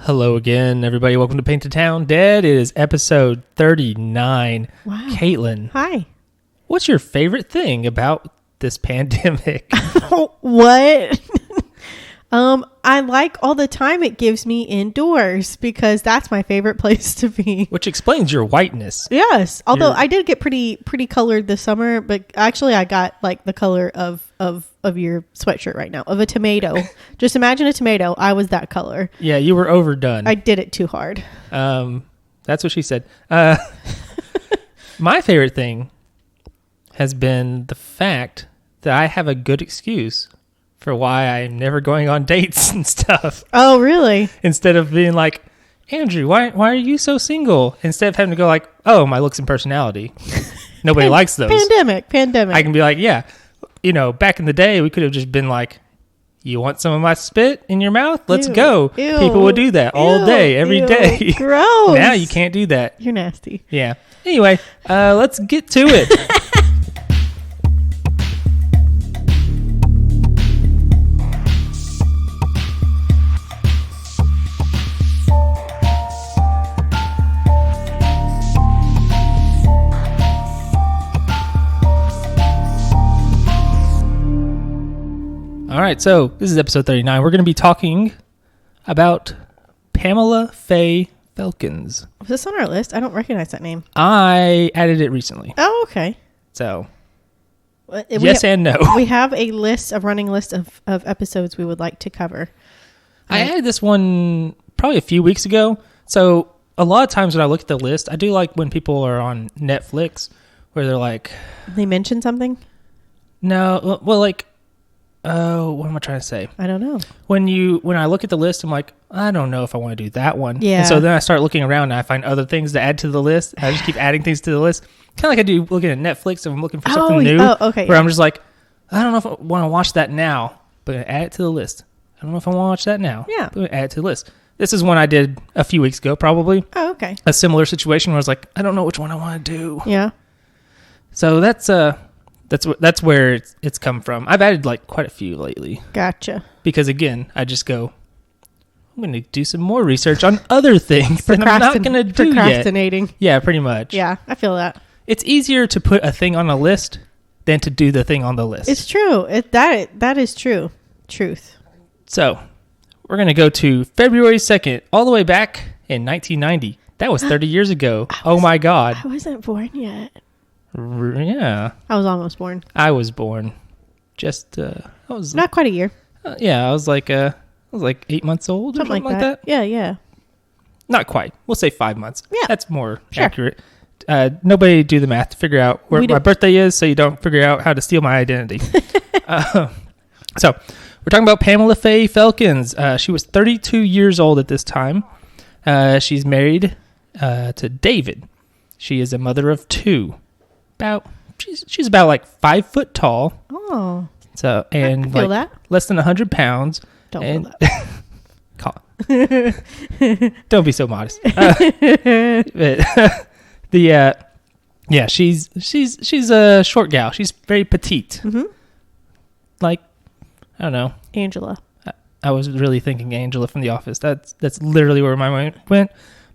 Hello again, everybody. Welcome to Paint the Town Dead. It is episode 39. Wow. Caitlin. Hi. What's your favorite thing about this pandemic? What? I like all the time it gives me indoors because that's my favorite place to be. Which explains your whiteness. Yes. Although I did get pretty colored this summer, but actually I got like the color of your sweatshirt right now, of a tomato. Just imagine a tomato. I was that color. Yeah, you were overdone. I did it too hard. That's what she said. My favorite thing has been the fact that I have a good excuse for why I'm never going on dates and stuff. Oh, really? Instead of being like, Andrew, why are you so single? Instead of having to go like, oh, my looks and personality. Nobody likes those. Pandemic. I can be like, yeah, back in the day, we could have just been like, you want some of my spit in your mouth? Let's go. Ew, people would do that all day, every day. Gross. Now you can't do that. You're nasty. Yeah. Anyway, let's get to it. All right, so this is episode 39. We're going to be talking about Pamela Felkins. Was this on our list? I don't recognize that name. I added it recently. Oh, okay. So, yes and no. We have a running list of episodes we would like to cover. I added this one probably a few weeks ago. So, a lot of times when I look at the list, I do like when people are on Netflix where they're like... They mention something? No, well, like... Oh, what am I trying to say? I don't know. When I look at the list, I'm like, I don't know if I want to do that one. Yeah. And so then I start looking around and I find other things to add to the list. I just keep adding things to the list. Kind of like I do looking at Netflix and I'm looking for something new. Oh, okay. Where I'm just like, I don't know if I want to watch that now, but I'm going to add it to the list. I don't know if I want to watch that now. Yeah. But I'm going to add it to the list. This is one I did a few weeks ago, probably. Oh, okay. A similar situation where I was like, I don't know which one I want to do. Yeah. So that's where it's come from. I've added like quite a few lately. Gotcha. Because again, I just go, I'm going to do some more research on other things that I'm not going to do Procrastinating. yet. Yeah, pretty much. Yeah, I feel that. It's easier to put a thing on a list than to do the thing on the list. It's true. That is true. Truth. So, we're going to go to February 2nd, all the way back in 1990. That was 30 years ago. Oh my God. I wasn't born yet. Yeah. I was almost born. I was born. Just, I was... Not quite a year. Yeah, I was like 8 months old or something like that. Yeah. Not quite. We'll say 5 months. Yeah. That's more accurate. Nobody do the math to figure out where my birthday is so you don't figure out how to steal my identity. So we're talking about Pamela Felkins. She was 32 years old at this time. She's married to David. She is a mother of two. She's about like 5 foot tall. Oh. So and I feel like that. less than 100 pounds. Don't feel that. Don't be so modest. She's a short gal. She's very petite. Mm-hmm. Like, I don't know. Angela. I was really thinking Angela from The Office. That's literally where my mind went.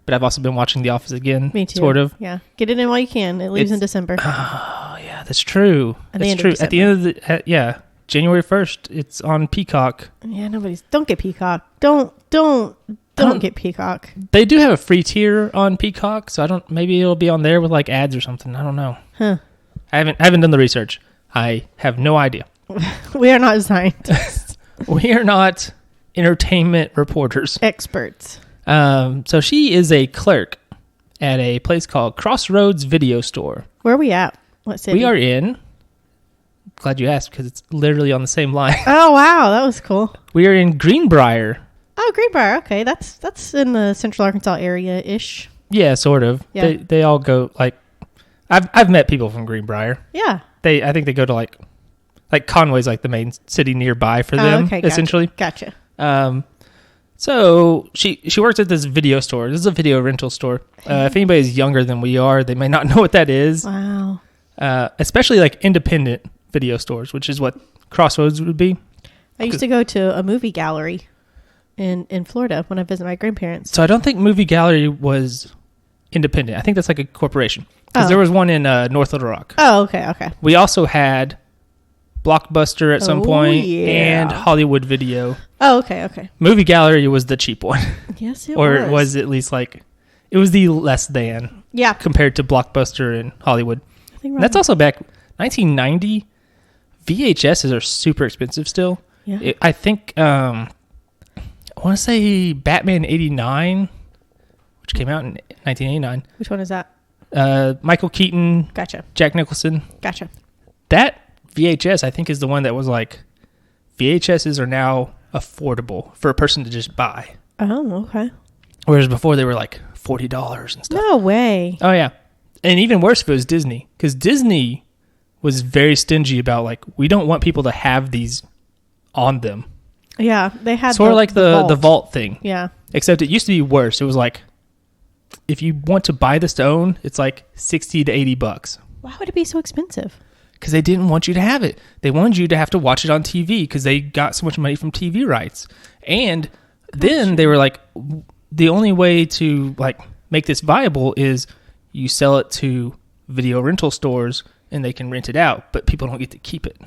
But I've also been watching The Office again. Me too. Sort of. Yeah. Get it in while you can. It leaves in December. Oh, yeah, that's true. At the end true. of At the end of January 1st, it's on Peacock. Yeah, don't get Peacock. Don't get Peacock. They do have a free tier on Peacock, so maybe it'll be on there with like ads or something. I don't know. Huh. I haven't done the research. I have no idea. We are not scientists. We are not entertainment reporters. Experts. So she is a clerk at a place called Crossroads Video Store. Where are we at? What city? We are in... Glad you asked because it's literally on the same line. Oh, wow. That was cool. We are in Greenbrier. Oh, Greenbrier. Okay. That's in the Central Arkansas area-ish. Yeah, sort of. Yeah. They all go like... I've met people from Greenbrier. Yeah. I think they go to like Conway's like the main city nearby for them, okay, essentially. Gotcha. So she works at this video store. This is a video rental store. If anybody's younger than we are, they may not know what that is. Wow. Especially like independent video stores, which is what Crossroads would be. I used to go to a movie gallery. in Florida when I visit my grandparents. So I don't think Movie Gallery was independent. I think that's like a corporation. Because there was one in North Little Rock. Oh, okay. We also had Blockbuster at some point and Hollywood Video. Oh, okay. Movie Gallery was the cheap one. Yes, it was. Or it was at least like, it was the less than. Yeah. Compared to Blockbuster and Hollywood. I think that's also back 1990. VHSs are super expensive still. Yeah. I think, I want to say Batman 89, which came out in 1989. Which one is that? Michael Keaton. Gotcha. Jack Nicholson. Gotcha. That VHS, I think, is the one that was like, VHSs are now affordable for a person to just buy. Oh, okay. Whereas before they were like $40 and stuff. No way. Oh, yeah. And even worse if it was Disney. Because Disney was very stingy about like, we don't want people to have these on them. Yeah, they had sort of like the vault thing. Yeah. Except it used to be worse. It was like, if you want to buy this to own, it's like $60 to $80. Why would it be so expensive? Because they didn't want you to have it. They wanted you to have to watch it on TV because they got so much money from TV rights. And then they were like, the only way to like make this viable is you sell it to video rental stores and they can rent it out, but people don't get to keep it.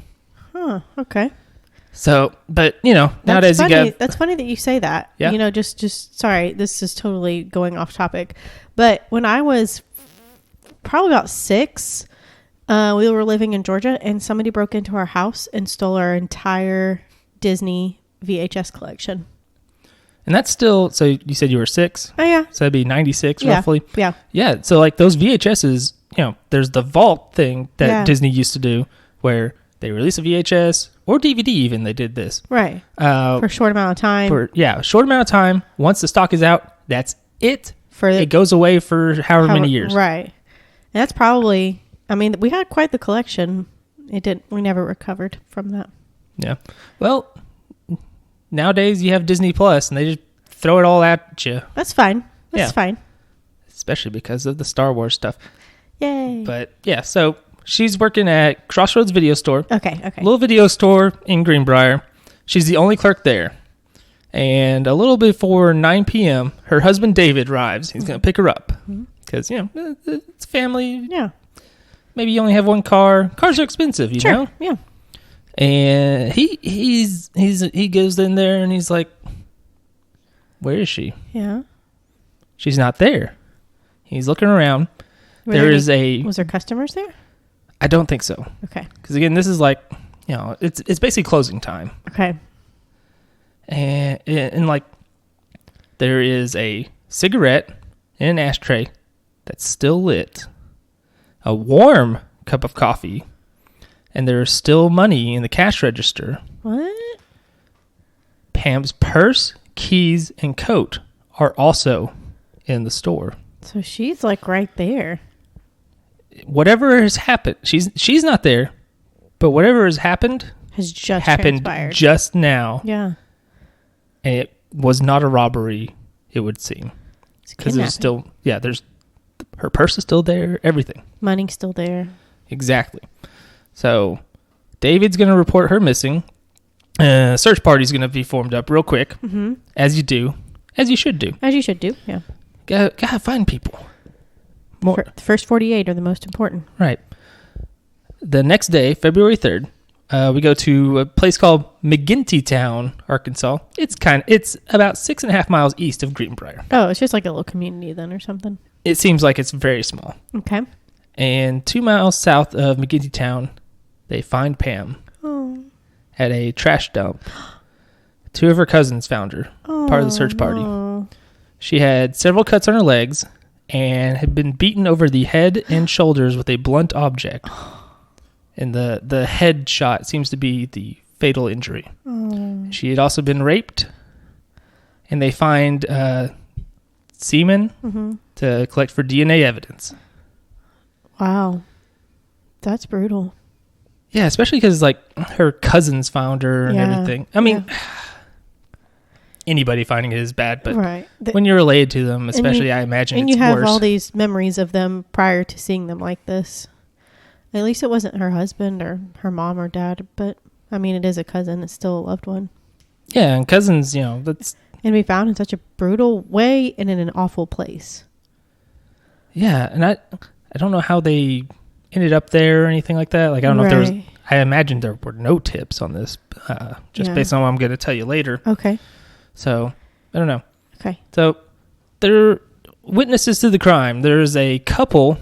Huh, okay. So, but you know, nowadays you get... That's funny that you say that. Yeah. You know, just sorry, this is totally going off topic. But when I was probably about 6, we were living in Georgia and somebody broke into our house and stole our entire Disney VHS collection. And that's still, so you said you were 6? Oh, yeah. So that'd be 96 yeah. roughly? Yeah. Yeah. So like those VHSs, you know, there's the vault thing that Disney used to do where they release a VHS or DVD even, they did this. Right. For a short amount of time. A short amount of time. Once the stock is out, that's it. It goes away for however many years. Right. And that's probably, I mean, we had quite the collection. We never recovered from that. Yeah. Well, nowadays you have Disney Plus and they just throw it all at you. That's fine. That's fine. Especially because of the Star Wars stuff. Yay. But yeah, so she's working at Crossroads Video Store. Okay. Little video store in Greenbrier. She's the only clerk there. And a little before 9 p.m., her husband David arrives. He's going to pick her up. Because, you know, it's family. Yeah. Maybe you only have one car. Cars are expensive, you know? Yeah. And he goes in there and he's like, where is she? Yeah. She's not there. He's looking around. Was there customers there? I don't think so. Okay. Because again, this is like, you know, it's basically closing time. Okay. And like, there is a cigarette in an ashtray that's still lit, a warm cup of coffee, and there's still money in the cash register. What? Pam's purse, keys, and coat are also in the store. So she's like right there. Whatever has happened, she's not there, but whatever has happened has just happened transpired. Just now. Yeah. And it was not a robbery, it would seem. Because there's still, there's her purse is still there, everything. Money's still there. Exactly. So David's going to report her missing. Search party's going to be formed up real quick, as you do, as you should do. As you should do, yeah. Gotta find people. The first 48 are the most important. Right. The next day, February 3rd, we go to a place called McGinty Town, Arkansas. It's about 6.5 miles east of Greenbrier. Oh, it's just like a little community then or something. It seems like it's very small. Okay. And 2 miles south of McGinty Town, they find Pam at a trash dump. 2 of her cousins found her, part of the search party. No. She had several cuts on her legs and had been beaten over the head and shoulders with a blunt object. And the head shot seems to be the fatal injury. She had also been raped. And they find semen to collect for DNA evidence. Wow. That's brutal. Yeah, especially because like her cousins found her and everything. I mean, anybody finding it is bad, but when you're related to them, especially, I imagine it's worse. And you have all these memories of them prior to seeing them like this. At least it wasn't her husband or her mom or dad, but I mean, it is a cousin. It's still a loved one. Yeah, and cousins, you know, that's And be found in such a brutal way and in an awful place. Yeah, and I don't know how they ended up there or anything like that. Like, I don't know if there was... I imagine there were no tips on this, just based on what I'm going to tell you later. Okay. So, I don't know. Okay. So, there are witnesses to the crime. There's a couple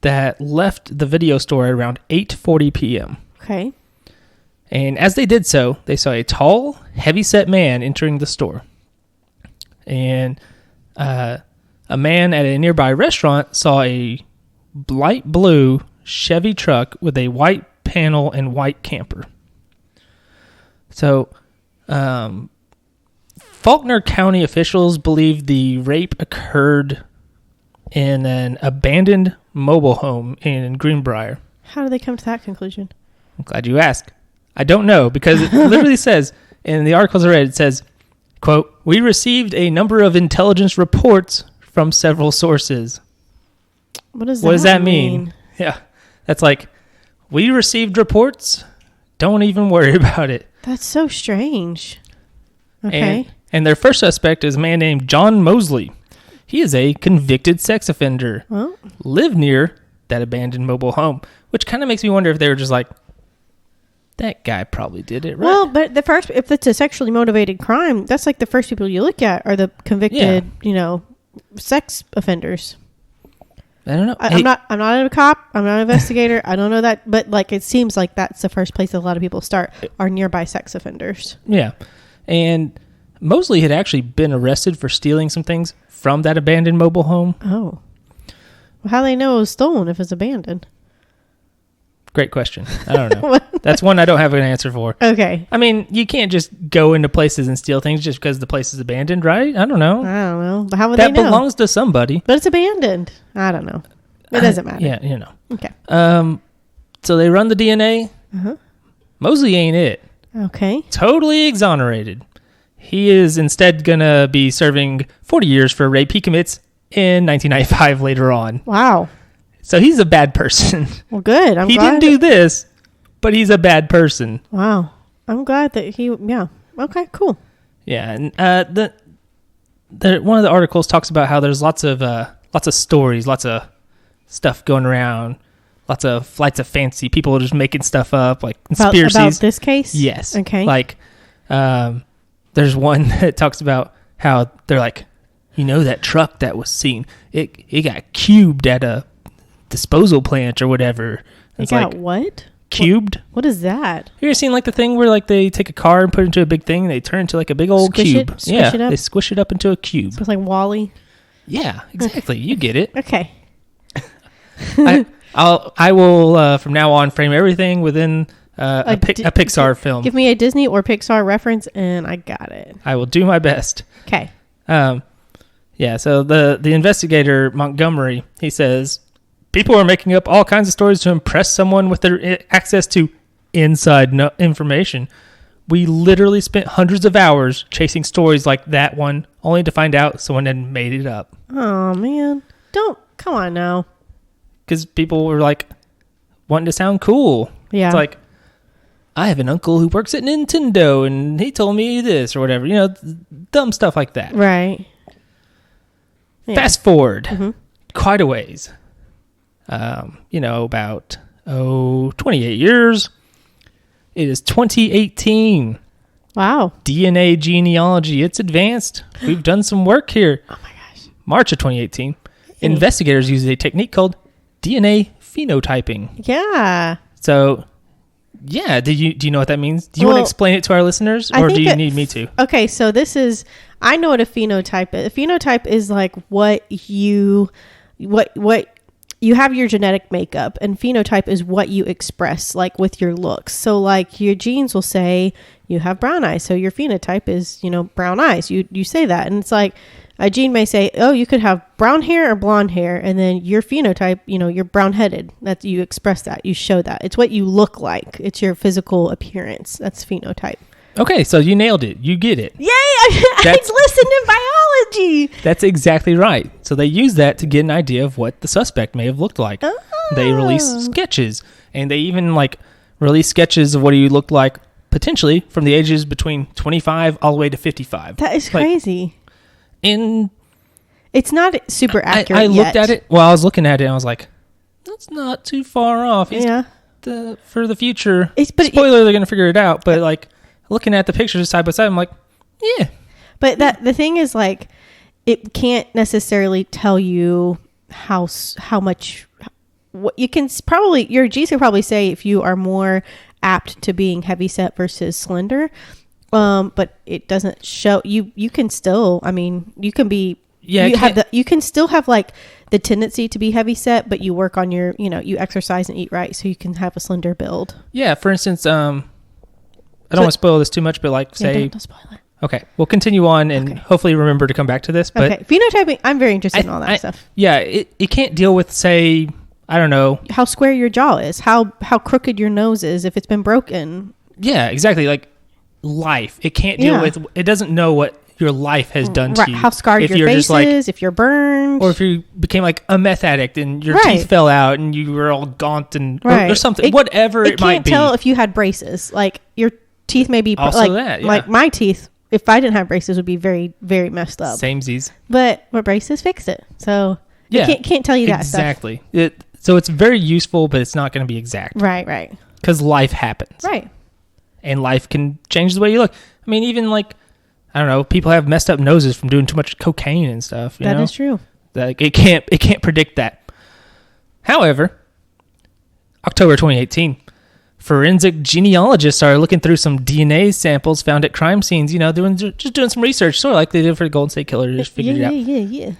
that left the video store at around 8:40 p.m. Okay. And as they did so, they saw a tall, heavy-set man entering the store. And a man at a nearby restaurant saw a light blue Chevy truck with a white panel and white camper. So, Faulkner County officials believe the rape occurred in an abandoned mobile home in Greenbrier. How did they come to that conclusion? I'm glad you asked. I don't know, because it literally says, in the articles I read, it says, quote, "We received a number of intelligence reports from several sources." What does that mean? Yeah. That's like, we received reports. Don't even worry about it. That's so strange. Okay. And their first suspect is a man named John Mosley. He is a convicted sex offender. Well, Lived near that abandoned mobile home, which kind of makes me wonder if they were just like, that guy probably did it, right? Well, but if it's a sexually motivated crime, that's like the first people you look at are the convicted, sex offenders. I don't know. I'm not a cop. I'm not an investigator. I don't know that, but like it seems like that's the first place that a lot of people start are nearby sex offenders. Yeah, and Mosley had actually been arrested for stealing some things from that abandoned mobile home. Oh, well, how do they know it was stolen if it's abandoned? Great question. I don't know. That's one I don't have an answer for. Okay. I mean, you can't just go into places and steal things just because the place is abandoned, right? I don't know. But how would they know? That belongs to somebody. But it's abandoned. I don't know. It doesn't matter. Yeah, Okay. So they run the DNA. Uh-huh. Mosley ain't it. Okay. Totally exonerated. He is instead going to be serving 40 years for a rape he commits in 1995 later on. Wow. So he's a bad person. Well, good. He didn't do this, but he's a bad person. Wow. I'm glad that yeah. Okay, cool. Yeah, and one of the articles talks about how there's lots of stories, lots of stuff going around, lots of flights of fancy. People are just making stuff up, like conspiracies. About this case? Yes. Okay. Like, there's one that talks about how they're like, that truck that was seen, it got cubed at a disposal plant or whatever. It got like, what? Cubed. What is that? You ever seen like the thing where like they take a car and put it into a big thing and they turn it into like a big old cube? Squish it up? They squish it up into a cube. So it's like WALL-E? Yeah, exactly. You get it. Okay. I will from now on frame everything within a Pixar film. Give me a Disney or Pixar reference and I got it. I will do my best. Okay. Yeah, so the investigator, Montgomery, he says, people are making up all kinds of stories to impress someone with their access to inside information. We literally spent hundreds of hours chasing stories like that one, only to find out someone had made it up. Oh, man. Come on now. Because people were like, wanting to sound cool. Yeah. It's like, I have an uncle who works at Nintendo, and he told me this, or whatever. Dumb stuff like that. Right. Yeah. Fast forward quite a ways. About 28 years. It is 2018. Wow. DNA genealogy, it's advanced. We've done some work here. Oh my gosh. March of 2018. Investigators use a technique called DNA phenotyping. Yeah. So, yeah, do you know what that means? Do you want to explain it to our listeners, or do you need me to? Okay, so I know what a phenotype is. A phenotype is like what you have your genetic makeup, and phenotype is what you express, like with your looks. So like your genes will say you have brown eyes, so your phenotype is brown eyes. You say that, and it's like a gene may say, oh, you could have brown hair or blonde hair, and then your phenotype, you're brown headed. That's, you express that, you show that. It's what you look like. It's your physical appearance. That's phenotype. Okay, so you nailed it. You get it. Yay! I listened in biology. That's exactly right. So they use that to get an idea of what the suspect may have looked like. Oh. They release sketches, and they even release sketches of what he looked like potentially from the ages between 25 all the way to 55. That is crazy. It's not super accurate. I looked at it. Well, I was looking at it and I was like, that's not too far off. For the future. Spoiler, they're going to figure it out. But like looking at the pictures side by side, I'm like, yeah. But the thing is, like, it can't necessarily tell you how much. What you can probably, your G's could probably say if you are more apt to being heavy set versus slender. But it doesn't show you. You can still. I mean, you can be. Yeah, you can still have like the tendency to be heavy set, but you work on your, you exercise and eat right, so you can have a slender build. Yeah, for instance, I don't want to spoil this too much, but like say, don't spoil it. Okay, we'll continue on and hopefully remember to come back to this. But okay, phenotyping, I'm very interested in all that stuff. Yeah, it can't deal with, say, I don't know, how square your jaw is, how crooked your nose is, if it's been broken. Yeah, exactly. Like life, it can't deal with. It doesn't know what your life has done to you. How scarred your face is, if you're burned. Or if you became like a meth addict and your teeth fell out and you were all gaunt and or something. Whatever it might be. It can't tell if you had braces. Like your teeth may be also like, that, yeah. Like my teeth, if I didn't have braces, would be very, very messed up. Samesies. But braces fixed it. So it can't tell you that stuff. Exactly. So it's very useful, but it's not going to be exact. Right. Because life happens. Right. And life can change the way you look. I mean, even like, I don't know, people have messed up noses from doing too much cocaine and stuff. That is true. Like it can't predict that. However, October 2018, forensic genealogists are looking through some DNA samples found at crime scenes. Doing some research, sort of like they did for the Golden State Killer. Just figured it out. Yeah.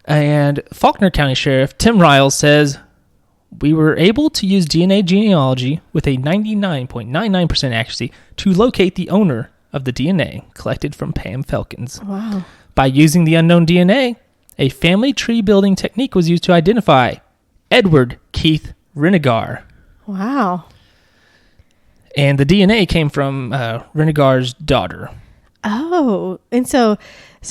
And Faulkner County Sheriff Tim Riles says, we were able to use DNA genealogy with a 99.99% accuracy to locate the owner of the DNA collected from Pam Felkins. Wow. By using the unknown DNA, a family tree building technique was used to identify Edward Keith Renegar. Wow. And the DNA came from Renegar's daughter. Oh, and so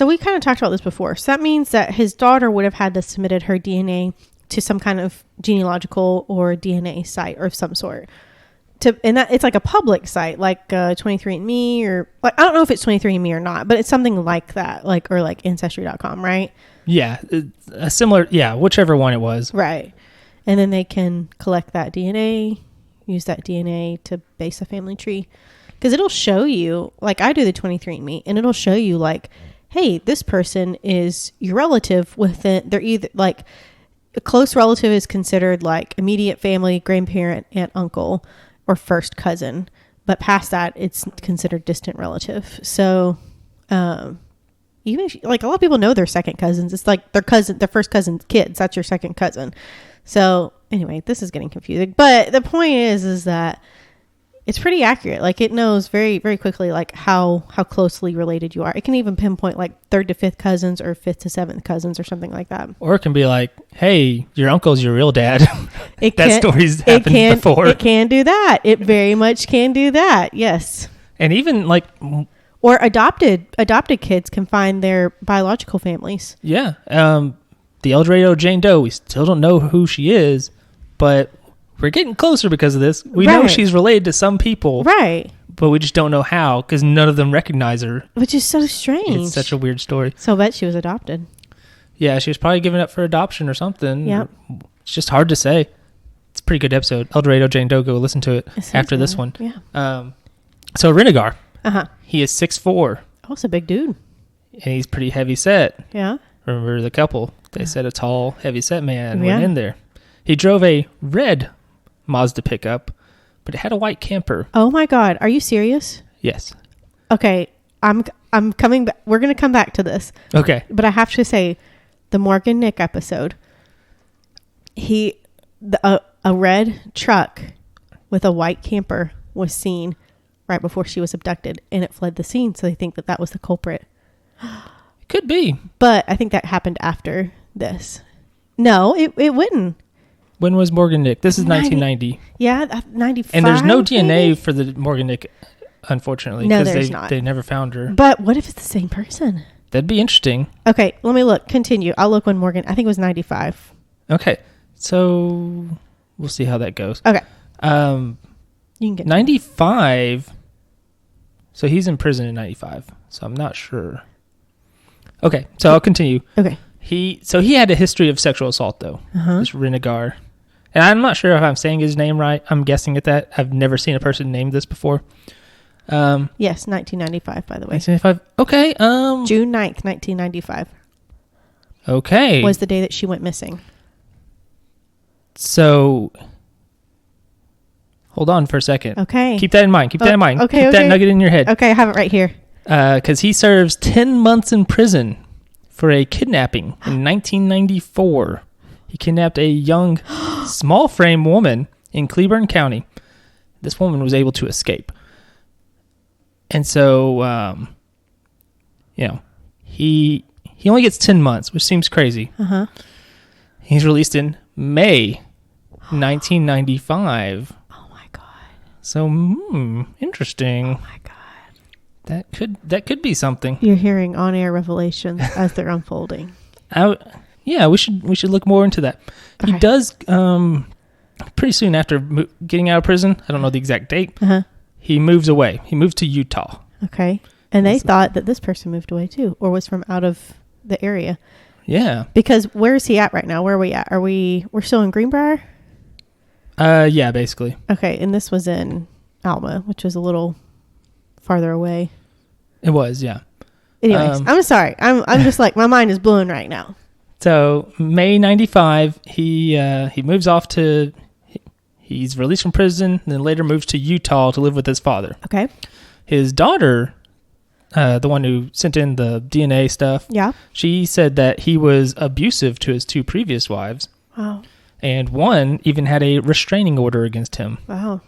we kind of talked about this before. So that means that his daughter would have had to submitted her DNA to some kind of genealogical or DNA site or of some sort. And that it's like a public site, like 23andMe or like, I don't know if it's 23andMe or not, but it's something like that, like or like Ancestry.com, right? Yeah, a similar, whichever one it was. Right, and then they can collect that DNA, use that DNA to base a family tree, because it'll show you, like I do the 23andMe, and it'll show you like, hey, this person is your relative within. They're either like a close relative is considered like immediate family, grandparent, aunt, uncle, or first cousin, but past that it's considered distant relative. So even if like a lot of people know their second cousins, it's like their first cousin's kids, that's your second cousin. So anyway, this is getting confusing, but the point is that it's pretty accurate. Like it knows very, very quickly like how closely related you are. It can even pinpoint like third to fifth cousins or fifth to seventh cousins or something like that. Or it can be like, hey, your uncle's your real dad. That story's happened before. It can do that. It very much can do that. Yes. And even like, or adopted kids can find their biological families. Yeah. The El Dorado Jane Doe, we still don't know who she is, but we're getting closer because of this. We know she's related to some people. Right. But we just don't know how because none of them recognize her. Which is so strange. It's such a weird story. So I bet she was adopted. Yeah, she was probably given up for adoption or something. Yeah. It's just hard to say. It's a pretty good episode. El Dorado Jane Doe, go listen to it after this one. Yeah. So Renegar. Uh-huh. He is 6'4". Oh, it's a big dude. And he's pretty heavy set. Yeah. Remember the couple? They said a tall, heavy set man went in there. He drove a red Mazda pickup, but it had a white camper. Oh my God. Are you serious? Yes. Okay. I'm coming back. We're going to come back to this. Okay. But I have to say the Morgan Nick episode, a red truck with a white camper was seen right before she was abducted and it fled the scene. So they think that was the culprit. It could be. But I think that happened after this. No, it wouldn't. When was Morgan Nick? This is 1990. Yeah, 95. And there's no DNA for the Morgan Nick, unfortunately. No, there's not. They never found her. But what if it's the same person? That'd be interesting. Okay, let me look. Continue. I'll look when Morgan... I think it was 95. Okay, so we'll see how that goes. Okay. You can get 95, So he's in prison in 95. So I'm not sure. Okay, so I'll continue. Okay. He had a history of sexual assault, though. This Renegar. And I'm not sure if I'm saying his name right. I'm guessing at that. I've never seen a person named this before. Yes, 1995, by the way. 1995. Okay. June 9th, 1995. Okay. Was the day that she went missing. So, hold on for a second. Okay. Keep that in mind. Okay. Keep that nugget in your head. Okay, I have it right here. Because he serves 10 months in prison for a kidnapping in 1994. He kidnapped a young, small-frame woman in Cleburne County. This woman was able to escape. And so, he only gets 10 months, which seems crazy. He's released in May 1995. Oh, my God. So, interesting. Oh, my God. That could be something. You're hearing on-air revelations as they're unfolding. Yeah, we should look more into that. Okay. He does pretty soon after getting out of prison. I don't know the exact date. He moves away. He moves to Utah. Okay, and they thought that this person moved away too, or was from out of the area. Yeah. Because where is he at right now? Where are we at? We're still in Greenbrier? Yeah, basically. Okay, and this was in Alma, which was a little farther away. It was, yeah. Anyways, I'm sorry. I'm just like, my mind is blown right now. So May 95, he moves off to, he's released from prison, and then later moves to Utah to live with his father. Okay. His daughter, the one who sent in the DNA stuff, yeah, she said that he was abusive to his two previous wives. Wow. And one even had a restraining order against him. Wow.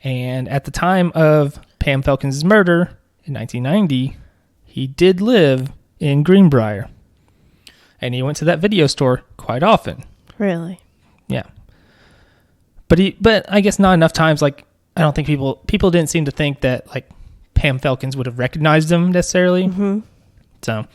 And at the time of Pam Felkins' murder in 1990, he did live in Greenbrier. And he went to that video store quite often. Really? Yeah. But I guess not enough times. Like, I don't think people didn't seem to think that like Pam Felkins would have recognized him necessarily. Mm-hmm. So,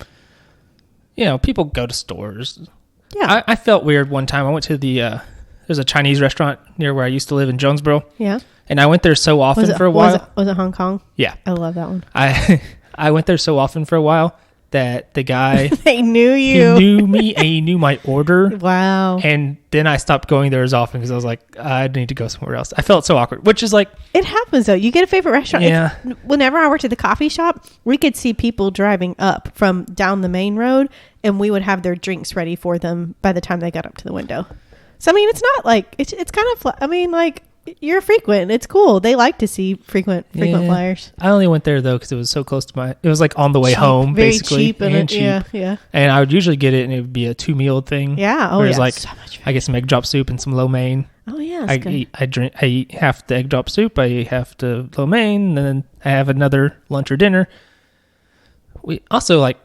people go to stores. Yeah. I felt weird one time. I went to there's a Chinese restaurant near where I used to live in Jonesboro. Yeah. And I went there so often for a while. Was it Hong Kong? Yeah. I love that one. I went there so often for a while that the guy... They knew you. He knew me and he knew my order. Wow. And then I stopped going there as often because I was like, I need to go somewhere else. I felt so awkward, which is like... It happens though. You get a favorite restaurant. Yeah. Whenever I worked at the coffee shop, we could see people driving up from down the main road and we would have their drinks ready for them by the time they got up to the window. So, I mean, it's not like... It's kind of... I mean, like... You're frequent. It's cool. They like to see frequent flyers. I only went there though because it was so close to it was like on the way home, very basically. Cheap and cheap. Yeah. And I would usually get it, and it would be a 2-meal thing. Yeah. Oh, whereas, yeah. like, so much I get some egg drop soup and some lo mein. Oh yeah. I eat half the egg drop soup. I eat half the lo mein, and then I have another lunch or dinner. We also like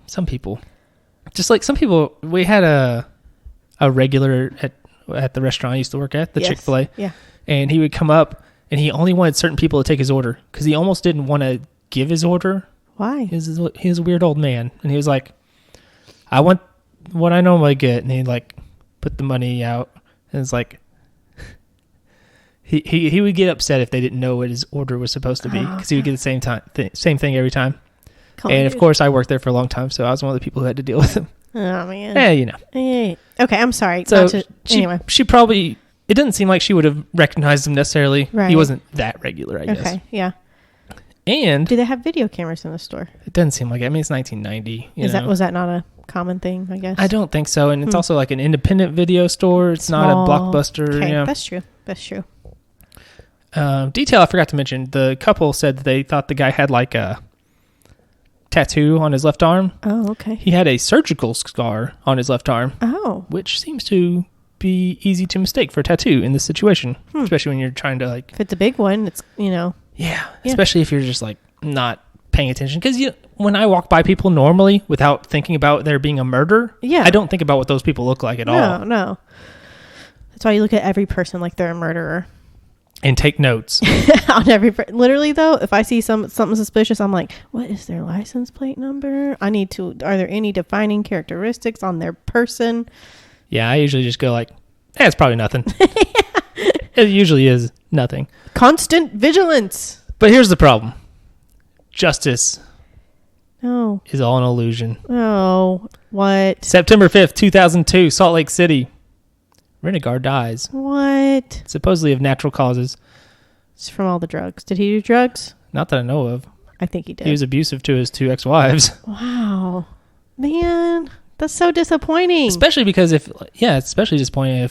some people. We had a regular at the restaurant I used to work at, the Chick-fil-A. Yeah. And he would come up, and he only wanted certain people to take his order because he almost didn't want to give his order. Why? He was a weird old man, and he was like, I want what I normally get. And he like put the money out, and it's like, he would get upset if they didn't know what his order was supposed to be because he would get the same thing every time. And of course, I worked there for a long time, so I was one of the people who had to deal with him. Oh man. Yeah, Hey. Okay, I'm sorry. So anyway, she probably. It doesn't seem like she would have recognized him necessarily. Right. He wasn't that regular, I guess. Okay, yeah. And do they have video cameras in the store? It doesn't seem like it. I mean, it's 1990. Was that not a common thing, I guess? I don't think so. And it's also like an independent video store. It's not a blockbuster. Okay, yeah. That's true. Detail I forgot to mention. The couple said that they thought the guy had like a tattoo on his left arm. Oh, okay. He had a surgical scar on his left arm. Oh. Which seems to be easy to mistake for a tattoo in this situation, especially when you're trying to like... If it's a big one, it's, Yeah, especially if you're just like not paying attention. Because when I walk by people normally without thinking about there being a murder, I don't think about what those people look like at all. No. That's why you look at every person like they're a murderer. And take notes. On literally though, if I see something suspicious, I'm like, what is their license plate number? Are there any defining characteristics on their person? Yeah, I usually just go like, it's probably nothing. It usually is nothing. Constant vigilance. But here's the problem. justice No. is all an illusion. Oh, what? September 5th, 2002, Salt Lake City. Renegard dies. What? Supposedly of natural causes. It's from all the drugs. Did he do drugs? Not that I know of. I think he did. He was abusive to his 2 ex-wives. Wow. Man, that's so disappointing. Especially because especially disappointing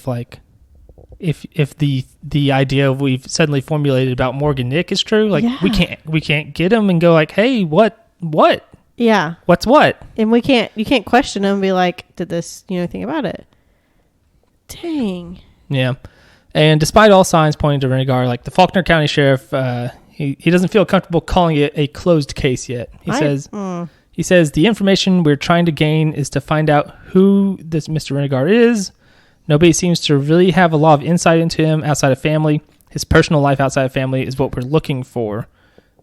if the idea we've suddenly formulated about Morgan Nick is true. Like we can't get him and go like, hey, what? Yeah. What's what? And you can't question him and be like, did this, anything about it? Dang. Yeah. And despite all signs pointing to Renegard, like the Faulkner County Sheriff, he doesn't feel comfortable calling it a closed case yet. He says the information we're trying to gain is to find out who this Mr. Renegard is. Nobody seems to really have a lot of insight into him outside of family. His personal life outside of family is what we're looking for.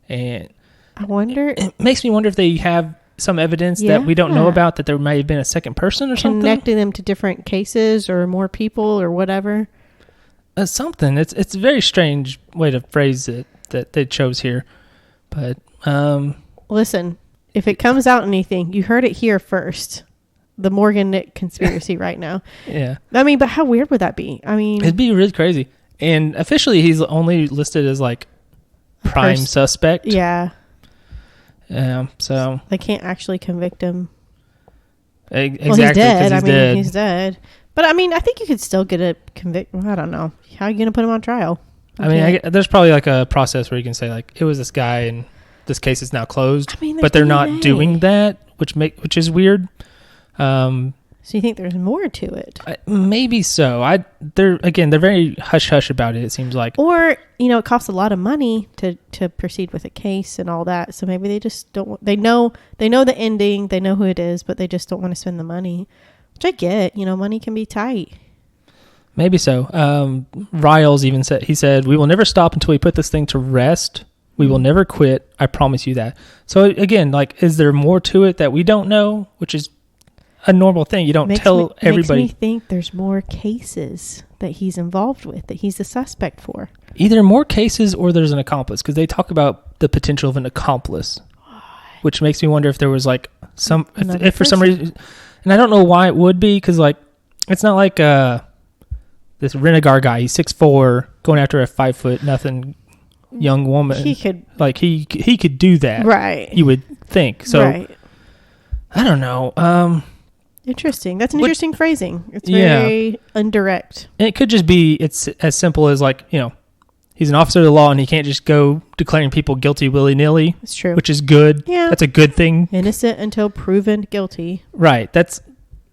And I wonder. It makes me wonder if they have some evidence that we don't know about, that there might have been a second person or something. Connecting them to different cases or more people or whatever. Something. It's a very strange way to phrase it that they chose here. But listen, if it comes out anything, you heard it here first. The Morgan Nick conspiracy right now. Yeah. I mean, but how weird would that be? I mean, it'd be really crazy. And officially, he's only listed as like prime suspect. Yeah. So they can't actually convict him. Exactly. Well, he's dead. He's dead. But I mean, I think you could still get a convict. I don't know. How are you going to put him on trial? There's probably like a process where you can say like, it was this guy and this case is now closed. I mean, but they're not doing that, which is weird. So you think there's more to it? Maybe so. They're very hush hush about it. It seems like, or it costs a lot of money to proceed with a case and all that. So maybe they just don't. They know the ending. They know who it is, but they just don't want to spend the money. Which I get. Money can be tight. Maybe so. Riles even said, "We will never stop until we put this thing to rest. We will never quit. I promise you that." So again, like, is there more to it that we don't know? Which is a normal thing. You don't tell everybody. Makes me think there's more cases that he's involved with, that he's the suspect for. Either more cases or there's an accomplice, because they talk about the potential of an accomplice, which makes me wonder if there was like if for some reason, and I don't know why it would be, because like it's not like this Renegard guy. He's 6'4", going after a 5'0" young woman. He could he could do that, right? You would think so. Right. I don't know. Interesting. That's an interesting phrasing. It's very indirect. And it could just be, it's as simple as like, he's an officer of the law and he can't just go declaring people guilty willy-nilly. It's true. Which is good. Yeah. That's a good thing. Innocent until proven guilty. Right. That's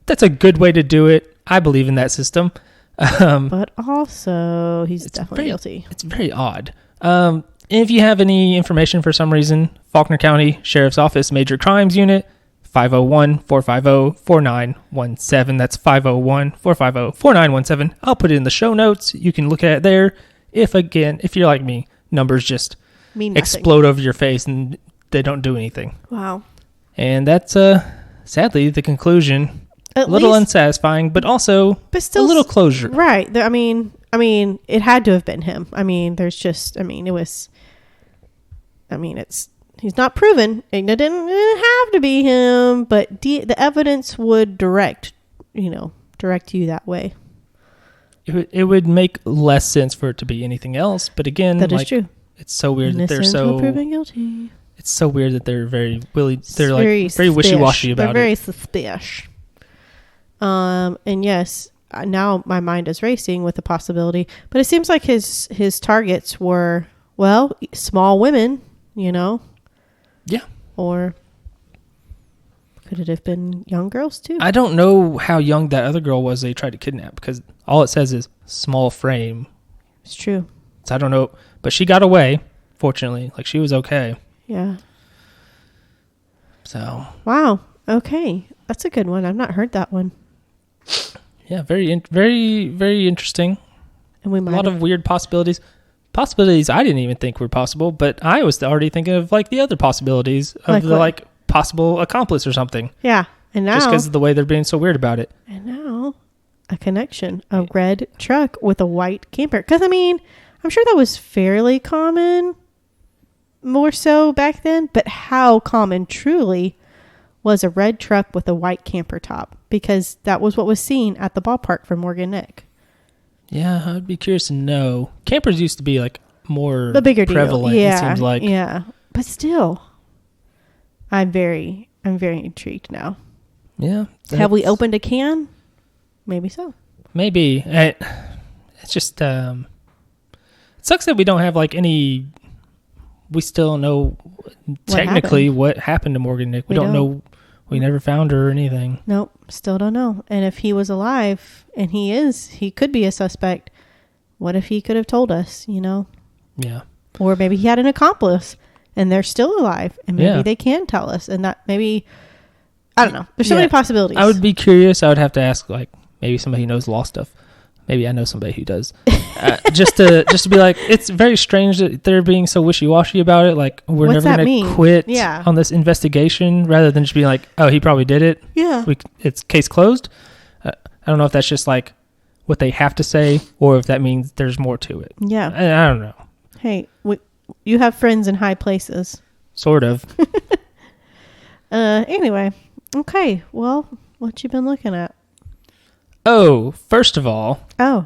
a good way to do it. I believe in that system. But also, he's definitely guilty. It's very odd. If you have any information for some reason, Faulkner County Sheriff's Office Major Crimes Unit, 501-450-4917. That's 501-450-4917. I'll put it in the show notes. You can look at it there. If you're like me, numbers just explode over your face and they don't do anything. Wow. And that's sadly the conclusion. At a little least, unsatisfying, but also still a little closure. Right. I mean, it had to have been him. He's not proven. It didn't have to be him, but the evidence would direct you that way. It would make less sense for it to be anything else. But again, that is true. It's so weird that they're so proven guilty. It's so weird that they're very wishy-washy about it. They're very suspicious. And yes, now my mind is racing with the possibility, but it seems like his targets were small women, Yeah. Or could it have been young girls too? I don't know how young that other girl was they tried to kidnap, because all it says is small frame. It's true. So I don't know, but she got away, fortunately. Like, she was okay. Yeah. So. Wow. Okay. That's a good one. I've not heard that one. Yeah, very, very, very interesting. And a lot of weird possibilities. Possibilities I didn't even think were possible, but I was already thinking of like the other possibilities of the possible accomplice or something. Yeah, and now just because of the way they're being so weird about it. And now a connection, a red truck with a white camper. Because I'm sure that was fairly common more so back then, but how common truly was a red truck with a white camper top, because that was what was seen at the ballpark for Morgan Nick. Yeah, I'd be curious to know. Campers used to be like more the bigger prevalent. Deal. Yeah, it seems like. Yeah, but still, I'm very intrigued now. Yeah. Have we opened a can? Maybe so. Maybe. It's just it sucks that we don't have like any. We still don't know technically what happened to Morgan Nick. We don't know. We never found her or anything. Nope, still don't know. And if he was alive, and he could be a suspect. What if he could have told us, Yeah. Or maybe he had an accomplice, and they're still alive, and maybe they can tell us. And that maybe, I don't know. There's so many possibilities. I would be curious. I would have to ask, like, maybe somebody who knows law stuff. Maybe I know somebody who does. Just to be like, it's very strange that they're being so wishy-washy about it. Like, we're What's never going to quit on this investigation, rather than just being like, oh, he probably did it. Yeah. It's case closed. I don't know if that's just like what they have to say, or if that means there's more to it. Yeah. I don't know. Hey, you have friends in high places. Sort of. Anyway. Okay. Well, what you been looking at? Oh, first of all. Oh.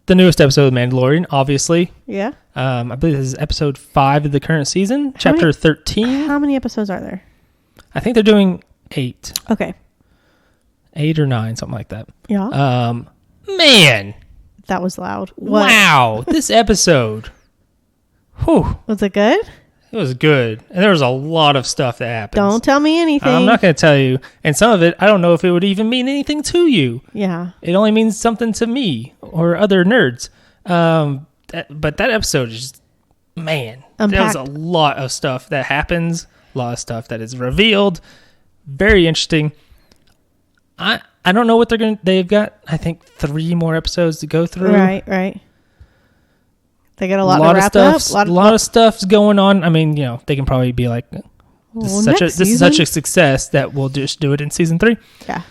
The newest episode of Mandalorian, obviously. Yeah. I believe this is episode 5 of the current season, chapter 13. How many episodes are there? I think they're doing 8. Okay. 8 or 9, something like that. Yeah. Man. That was loud. What? Wow. This episode. Whew. Was it good? It was good. And there was a lot of stuff that happened. Don't tell me anything. I'm not going to tell you. And some of it, I don't know if it would even mean anything to you. Yeah. It only means something to me or other nerds. But that episode is just, man. There's a lot of stuff that happens. A lot of stuff that is revealed. Very interesting. I don't know what they've got, I think, 3 more episodes to go through. Right. They got a lot to wrap up. A lot of stuff's going on. I mean, they can probably be like, this is such a success that we'll just do it in season 3. Yeah.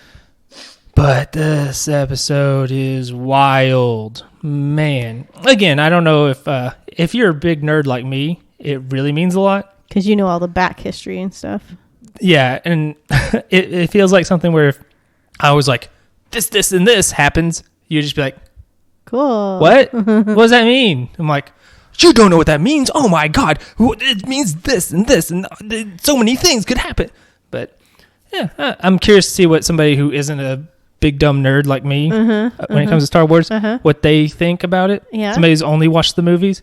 But this episode is wild, man. Again, I don't know if you're a big nerd like me, it really means a lot. Because you know all the back history and stuff. Yeah, and it feels like something where if I was like, this, and this happens, you'd just be like, cool. What? What does that mean? I'm like, you don't know what that means? Oh my God. It means this and this, and so many things could happen. But yeah, I'm curious to see what somebody who isn't a big dumb nerd like me when it comes to Star Wars, what they think about it. Yeah. Somebody who's only watched the movies.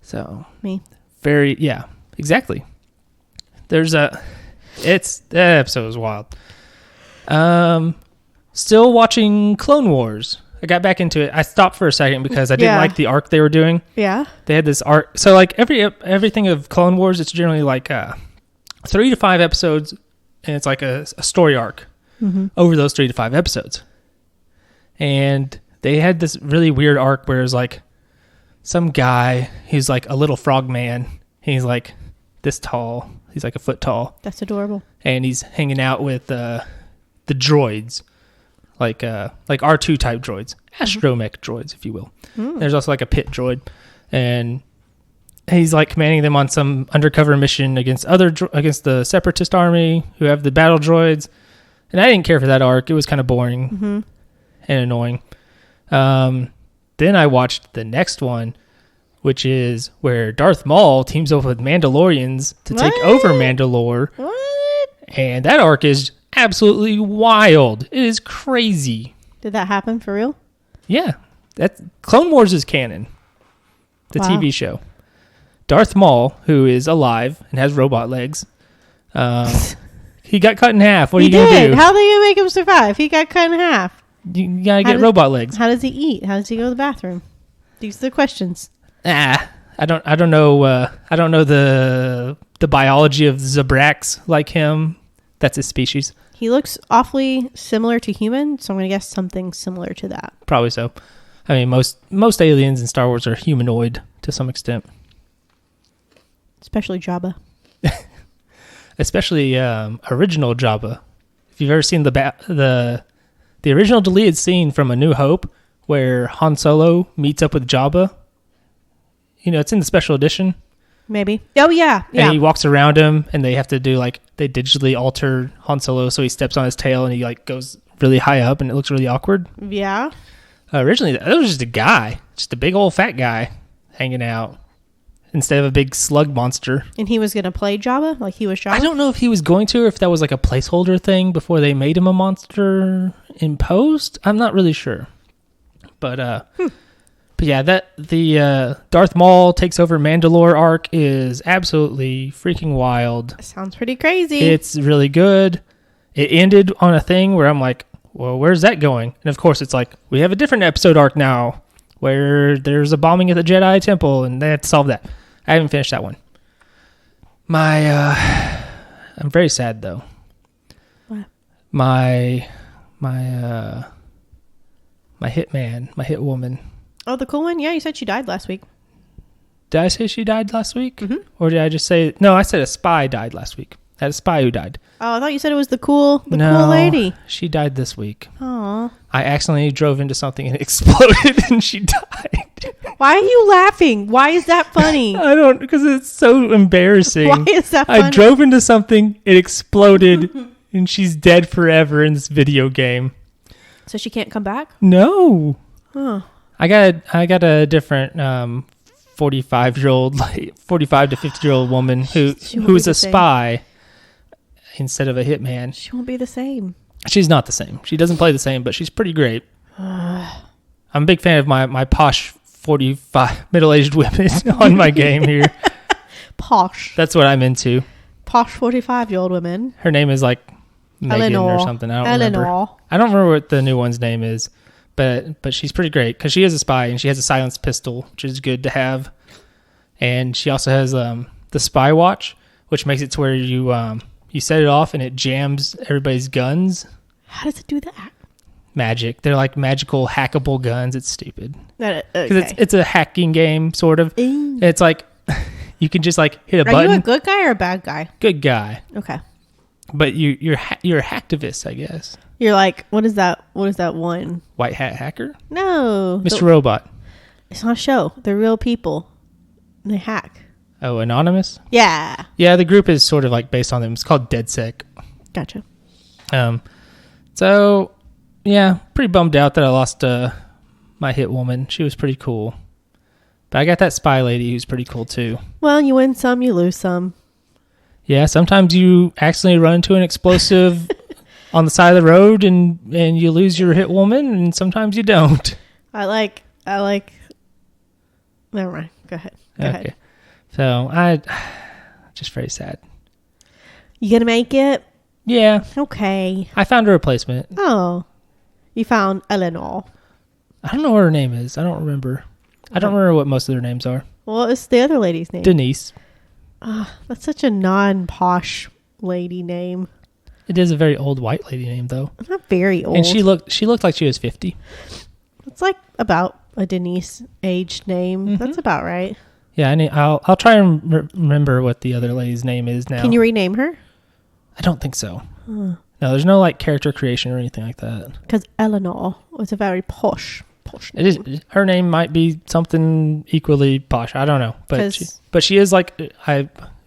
So me. Yeah, exactly. That episode was wild. Still watching Clone Wars. I got back into it. I stopped for a second because I didn't like the arc they were doing. Yeah. They had this arc. So like everything of Clone Wars, it's generally like 3 to 5 episodes, and it's like a story arc over those 3 to 5 episodes. And they had this really weird arc where it was like some guy, he's like a little frog man. He's like this tall. He's like a foot tall. That's adorable. And he's hanging out with the droids. Like R2 type droids, astromech droids, if you will. There's also like a pit droid, and he's like commanding them on some undercover mission against the Separatist army who have the battle droids. And I didn't care for that arc; it was kind of boring and annoying. Then I watched the next one, which is where Darth Maul teams up with Mandalorians to take over Mandalore. What? And that arc is absolutely wild. It is crazy. Did that happen for real? Yeah. Clone Wars is canon. The TV show. Darth Maul, who is alive and has robot legs, he got cut in half. What are you going to do? How are they going to make him survive? He got cut in half. You got to get robot legs. How does he eat? How does he go to the bathroom? These are the questions. I don't know. I don't know the biology of Zabrax like him. That's his species. He looks awfully similar to human, so I'm going to guess something similar to that. Probably so. I mean, most aliens in Star Wars are humanoid to some extent. Especially Jabba. Especially original Jabba. If you've ever seen the original deleted scene from A New Hope where Han Solo meets up with Jabba, it's in the special edition. Maybe. Oh, yeah. And he walks around him, and they have to do, like, they digitally alter Han Solo, so he steps on his tail, and he, like, goes really high up, and it looks really awkward. Yeah. Originally, it was just a guy. Just a big old fat guy hanging out instead of a big slug monster. And he was going to play Jabba? Like, he was Jabba? I don't know if he was going to, or if that was, like, a placeholder thing before they made him a monster in post. I'm not really sure. But yeah, the Darth Maul takes over Mandalore arc is absolutely freaking wild. Sounds pretty crazy. It's really good. It ended on a thing where I'm like, well, where's that going? And of course, it's like, we have a different episode arc now where there's a bombing at the Jedi Temple and they have to solve that. I haven't finished that one. I'm very sad though. What? My hitman, my hit woman. Oh, the cool one? Yeah, you said she died last week. Did I say she died last week? Mm-hmm. Or did I just say... No, I said a spy died last week. I had a spy who died. Oh, I thought you said it was the cool lady. She died this week. Aw. I accidentally drove into something and it exploded and she died. Why are you laughing? Why is that funny? I don't... Because it's so embarrassing. Why is that funny? I drove into something, it exploded, and she's dead forever in this video game. So she can't come back? No. Huh. I got a different 45-year-old, like 45 to 50-year-old woman who's a spy instead of a hitman. She won't be the same. She's not the same. She doesn't play the same, but she's pretty great. I'm a big fan of my posh 45 middle-aged women on my game here. Posh. That's what I'm into. Posh 45-year-old women. Her name is like Megan or something. I don't remember. I don't remember what the new one's name is. But she's pretty great because she is a spy and she has a silenced pistol, which is good to have. And she also has the spy watch, which makes it to where you set it off and it jams everybody's guns. How does it do that? Magic. They're like magical hackable guns. It's stupid. Because it's a hacking game, sort of. It's like you can just like hit a button. Are you a good guy or a bad guy? Good guy. Okay. But you're a hacktivist, I guess. You're like, what is that one? White hat hacker? No. Mr. Robot. It's not a show. They're real people. And they hack. Oh, Anonymous? Yeah. Yeah, the group is sort of like based on them. It's called DedSec. Gotcha. So, yeah, pretty bummed out that I lost my hit woman. She was pretty cool. But I got that spy lady who's pretty cool too. Well, you win some, you lose some. Yeah, sometimes you accidentally run into an explosive on the side of the road and you lose your hit woman, and sometimes you don't. I like. Never mind. Go ahead. Go ahead. So I just very sad. You gonna make it? Yeah. Okay. I found a replacement. Oh, you found Eleanor. I don't know what her name is. I don't remember. I don't remember what most of their names are. Well, it's the other lady's name. Denise. That's such a non-posh lady name. It is a very old white lady name, though. Not very old. And she looked like she was 50. It's like about a Denise aged name. Mm-hmm. That's about right. Yeah, I'll try and remember what the other lady's name is now. Can you rename her? I don't think so. No, there's no like character creation or anything like that. Because Eleanor was a very posh name. It is. Her name might be something equally posh. I don't know, but she is like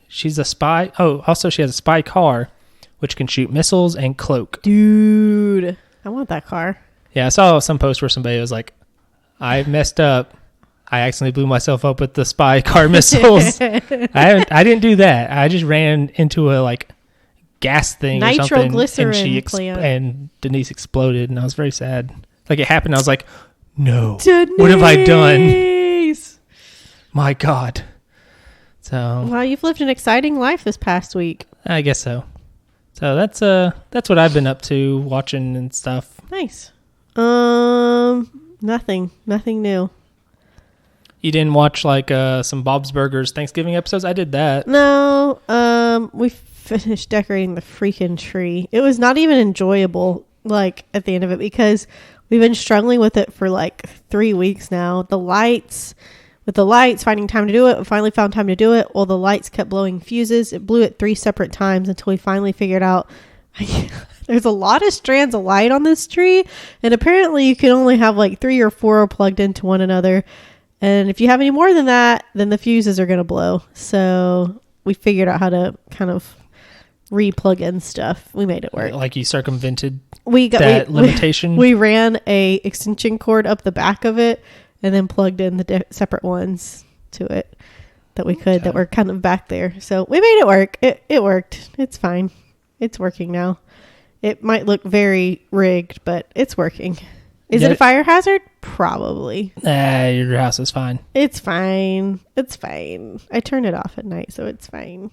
she's a spy. Oh, also she has a spy car, which can shoot missiles and cloak. Dude, I want that car. Yeah, I saw some post where somebody was like, "I messed up. I accidentally blew myself up with the spy car missiles." I didn't do that. I just ran into a like gas thing or something, nitroglycerin and and Denise exploded, and I was very sad. Like it happened, I was like, "No, Denise! What have I done? My God!" So, well, you've lived an exciting life this past week. I guess so. So that's what I've been up to, watching and stuff. Nice. Nothing new. You didn't watch like some Bob's Burgers Thanksgiving episodes? I did that. No. We finished decorating the freaking tree. It was not even enjoyable, like, at the end of it, because we've been struggling with it for like 3 weeks now. With the lights, finding time to do it. We finally found time to do it. Well, the lights kept blowing fuses. It blew at 3 separate times until we finally figured out there's a lot of strands of light on this tree, and apparently you can only have like 3 or 4 plugged into one another. And if you have any more than that, then the fuses are going to blow. So we figured out how to kind of re-plug in stuff. We made it work. Like you circumvented that limitation? We ran a extension cord up the back of it and then plugged in the separate ones to it that we could, that were kind of back there. So we made it work. It worked. It's fine. It's working now. It might look very rigged, but it's working. Is it a fire hazard? Probably. Your house is fine. It's fine. It's fine. I turn it off at night, so it's fine.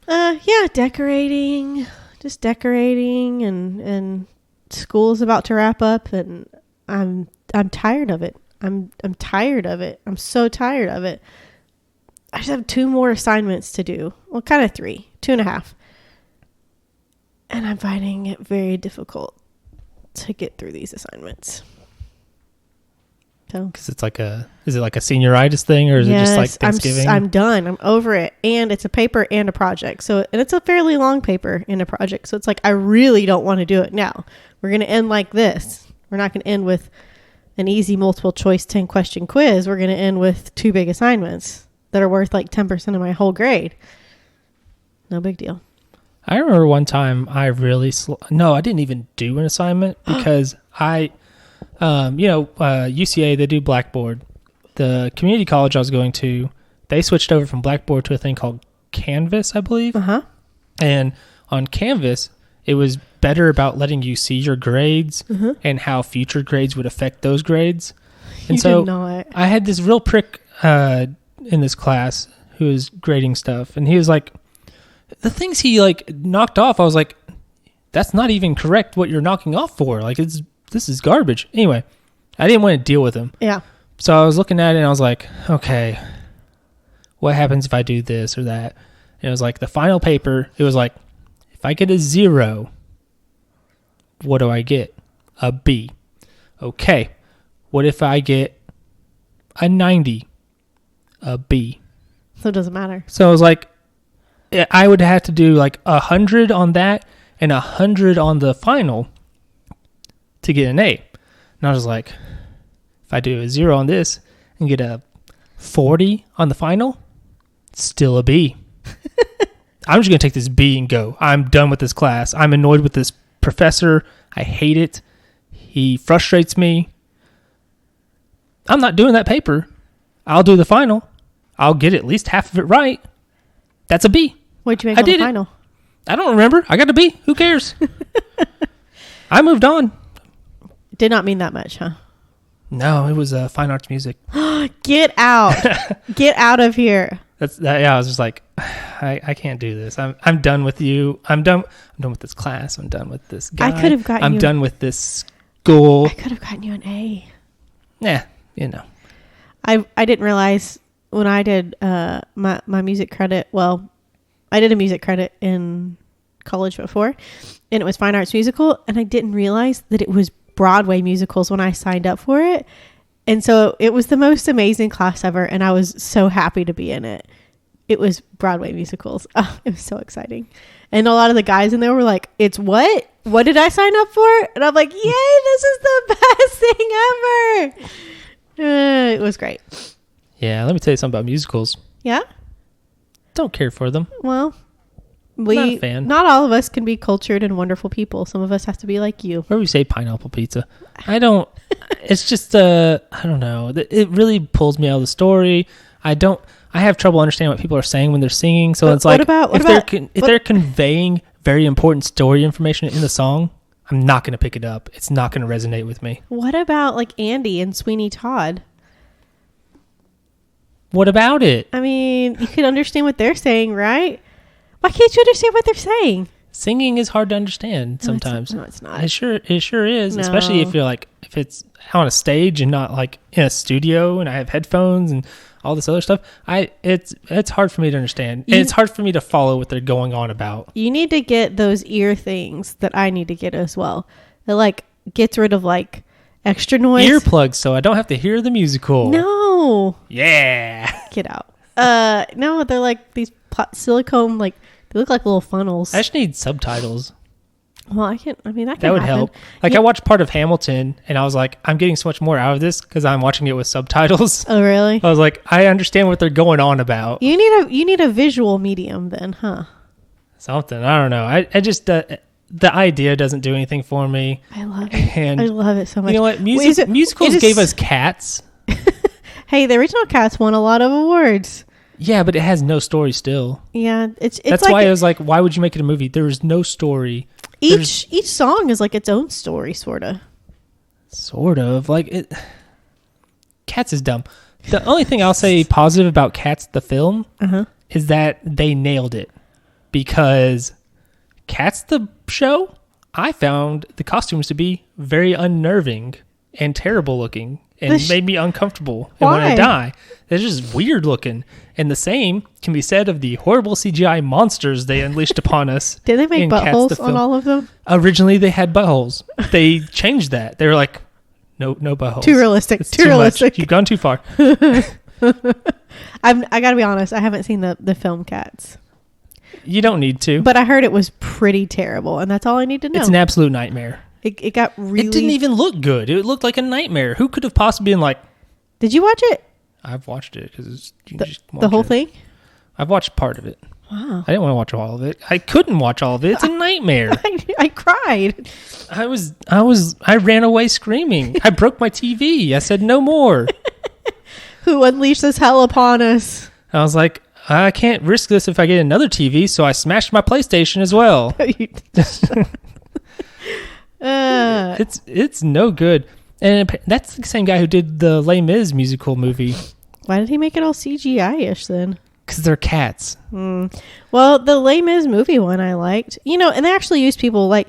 Yeah, decorating. Just decorating, and school's about to wrap up, and I'm tired of it. I'm tired of it. I'm so tired of it. I just have 2 more assignments to do. Well, kind of 3, 2.5. And I'm finding it very difficult to get through these assignments. So, because is it like a senioritis thing, or is it just like Thanksgiving? I'm done. I'm over it. And it's a paper and a project. And it's a fairly long paper and a project. So it's like, I really don't want to do it now. We're going to end like this. We're not going to end with an easy multiple choice 10 question quiz. We're going to end with 2 big assignments that are worth like 10% of my whole grade. No big deal. I remember one time I really I didn't even do an assignment because UCA, they do Blackboard. The community college I was going to, they switched over from Blackboard to a thing called Canvas, I believe. And on Canvas, it was better about letting you see your grades and how future grades would affect those grades. And I had this real prick in this class who was grading stuff, and he was like, the things he like knocked off, I was like, that's not even correct what you're knocking off for. Like, this is garbage. Anyway, I didn't want to deal with him. Yeah. So I was looking at it and I was like, okay, what happens if I do this or that? And it was like the final paper, it was like, if I get a 0, what do I get? A B. Okay. What if I get a 90? A B. So it doesn't matter. So I was like, I would have to do like 100 on that and 100 on the final to get an A. And I was like, if I do a 0 on this and get a 40 on the final, still a B. I'm just going to take this B and go. I'm done with this class. I'm annoyed with this professor. I hate it. He frustrates me. I'm not doing that paper. I'll do the final. I'll get at least half of it right. That's a B. What'd you make on the final? I don't remember. I got a B. Who cares? I moved on. Did not mean that much, huh? No, it was fine arts music. Get out. Get out of here. Yeah, I was just like, I can't do this. I'm done with you. I'm done with this class. I'm done with this guy. I could have gotten I'm done with this school. I could have gotten you an A. Yeah, I didn't realize when I did my music credit, well, I did a music credit in college before, and it was fine arts musical, and I didn't realize that it was Broadway musicals when I signed up for it. And so it was the most amazing class ever, and I was so happy to be in it. It was Broadway musicals. Oh, it was so exciting. And a lot of the guys in there were like, it's what? What did I sign up for? And I'm like, yay, this is the best thing ever. It was great. Yeah, let me tell you something about musicals. Yeah? Don't care for them. Well, not a fan. Not all of us can be cultured and wonderful people. Some of us have to be like you. Where we say pineapple pizza. I don't, it's just, I don't know. It really pulls me out of the story. I have trouble understanding what people are saying when they're singing. So it's like, if they're conveying very important story information in the song, I'm not going to pick it up. It's not going to resonate with me. What about like Andy and Sweeney Todd? What about it? I mean, you can understand what they're saying, right? Why can't you understand what they're saying? Singing is hard to understand sometimes. No, it's not. It sure is, especially if you're like, if it's on a stage and not like in a studio and I have headphones and all this other stuff. It's hard for me to understand. And it's hard for me to follow what they're going on about. You need to get those ear things that I need to get as well. It like gets rid of like extra noise. Earplugs so I don't have to hear the musical. No. Yeah. Get out. No, they're like these silicone, like they look like little funnels. I just need subtitles. Well, that can That would happen. help. Like, I watched part of Hamilton, and I was like, I'm getting so much more out of this because I'm watching it with subtitles. Oh, really? I was like, I understand what they're going on about. You need a visual medium then, huh? Something. I don't know. I just the idea doesn't do anything for me. I love it. I love it so much. You know what? Musicals gave us Cats. Hey, the original Cats won a lot of awards. Yeah, but it has no story still. Yeah, that's like, why I was like, why would you make it a movie? There is no story. Each song is like its own story, sort of. Sort of. Like, it. Cats is dumb. The only thing I'll say positive about Cats, the film, is that they nailed it. Because Cats, the show, I found the costumes to be very unnerving and terrible looking and made me uncomfortable. Why? And when I die, they're just weird looking. And the same can be said of the horrible CGI monsters they unleashed upon us. Did they make buttholes on all of them? Originally, they had buttholes. They changed that. They were like, no buttholes. Too realistic. It's too realistic. Much. You've gone too far. I got to be honest. I haven't seen the film Cats. You don't need to. But I heard it was pretty terrible, and that's all I need to know. It's an absolute nightmare. It got really... It didn't even look good. It looked like a nightmare. Who could have possibly been like... Did you watch it? I've watched it because you the, just watch the whole it. thing? I've watched part of it. Wow. I didn't want to watch all of it. I couldn't watch all of it. It's a nightmare. I cried. I ran away screaming. I broke my TV. I said no more. Who unleashed this hell upon us? I was like, I can't risk this if I get another TV, so I smashed my PlayStation as well. It's no good. And that's the same guy who did the Les Mis musical movie. Why did he make it all CGI-ish then? Because they're cats. Well, the Les Mis movie one I liked. You know, and they actually used people like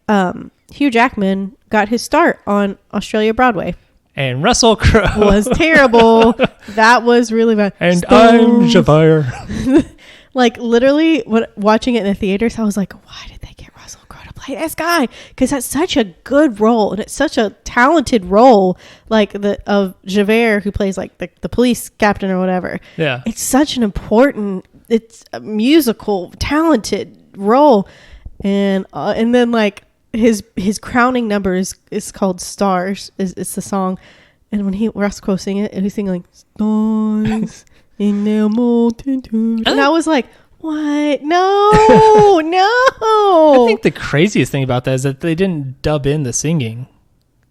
Hugh Jackman got his start on Australia Broadway. And Russell Crowe was terrible. That was really bad. And I'm Javire. Like, literally, watching it in the theaters, I was like, why did they get Russell Crowe to play this guy? Because that's such a good role, and it's such a talented role, like of Javert, who plays like the police captain or whatever. Yeah, it's such an important, it's a musical, talented role, and then like his crowning number is called Stars. It's the song, and when Russell Crowe sing it, he's singing like Stars. In their multitude. And I was like, what? No, no. I think the craziest thing about that is that they didn't dub in the singing.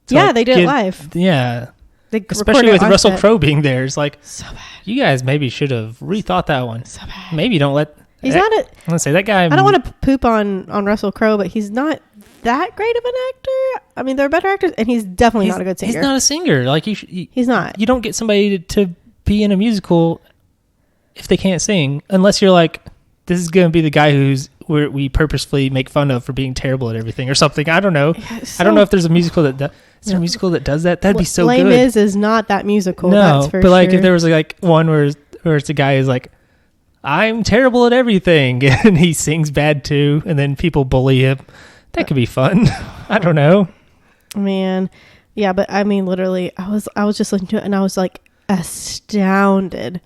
Yeah, they did it live. Yeah. They especially with Russell Crowe being there. It's like, so bad. You guys maybe should have rethought that one. So bad. Maybe don't let... He's not a... I'm going to say that guy... I don't want to poop on Russell Crowe, but he's not that great of an actor. I mean, there are better actors, and he's definitely not a good singer. He's not a singer. Like he's not. You don't get somebody to be in a musical... if they can't sing, unless you're like, this is going to be the guy we purposefully make fun of for being terrible at everything or something. I don't know. Yeah, I don't know if there's a musical that a musical that does that. That'd be so good. Les Mis is not that musical. No, that's for but like sure. if there was like one where it's a guy who's like, I'm terrible at everything, and he sings bad too, and then people bully him. That could be fun. I don't know. Man, yeah, but I mean, literally, I was just listening to it, and I was like astounded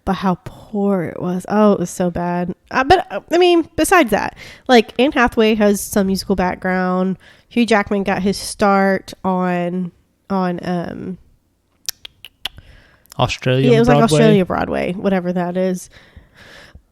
by how poor it was. Oh, it was so bad. But I mean, besides that, like Anne Hathaway has some musical background. Hugh Jackman got his start on Australia. Yeah, it was Broadway. like Australia Broadway, whatever that is.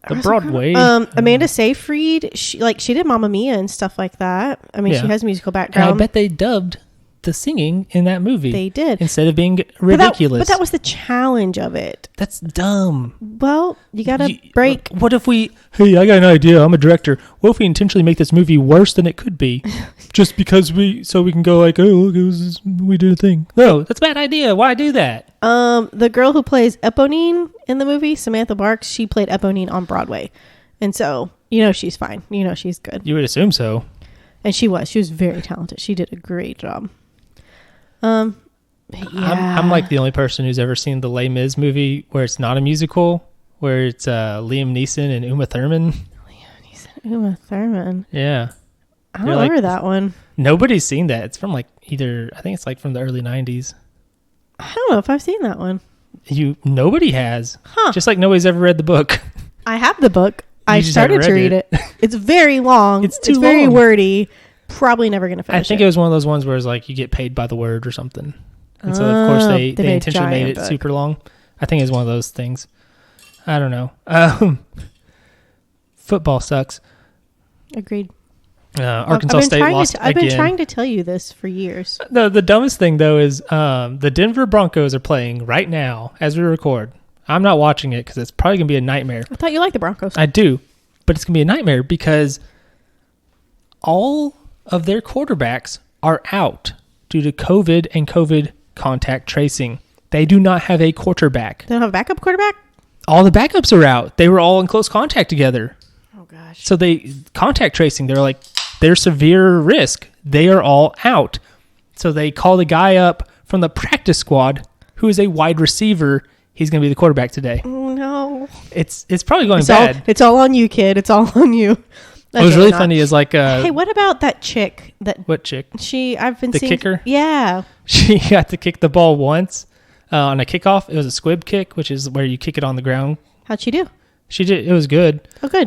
The Broadway. Amanda Seyfried, she did Mamma Mia and stuff like that. I mean, she has musical background. And I bet they dubbed the singing in that movie. They did. Instead of being ridiculous. But that was the challenge of it. That's dumb. Well, you gotta break. What if hey, I got an idea. I'm a director. What if we intentionally make this movie worse than it could be? Just because we can go like, oh, look, we did a thing. No, that's a bad idea. Why do that? The girl who plays Eponine in the movie, Samantha Barks, she played Eponine on Broadway. And so, she's fine. She's good. You would assume so. And she was very talented. She did a great job. Yeah. I'm like the only person who's ever seen the Les Mis movie where it's not a musical, where it's Liam Neeson and Uma Thurman. Uma Thurman. Yeah. I don't remember that one. Nobody's seen that. It's from I think it's like from the early 90s. I don't know if I've seen that one. Nobody has. Huh. Just like nobody's ever read the book. I have the book. I started to read it. It's very long. It's too very long. wordy. Probably never going to finish I think it was one of those ones where it's like you get paid by the word or something. And so, of course, they intentionally made it super long. I think it's one of those things. I don't know. Football sucks. Agreed. Arkansas State lost again. I've been trying to tell you this for years. The dumbest thing, though, is the Denver Broncos are playing right now as we record. I'm not watching it because it's probably going to be a nightmare. I thought you liked the Broncos. I do, but it's going to be a nightmare because all of their quarterbacks are out due to COVID and COVID contact tracing. They do not have a quarterback. They don't have a backup quarterback? All the backups are out. They were all in close contact together. Oh, gosh. So contact tracing, they're severe risk. They are all out. So they call the guy up from the practice squad who is a wide receiver. He's going to be the quarterback today. Oh, no. It's probably going bad. It's all on you, kid. It's all on you. What was really funny is hey, what about that chick? What chick? I've been seeing. The kicker? Yeah. She got to kick the ball once on a kickoff. It was a squib kick, which is where you kick it on the ground. How'd she do? She did. It was good. Oh, good.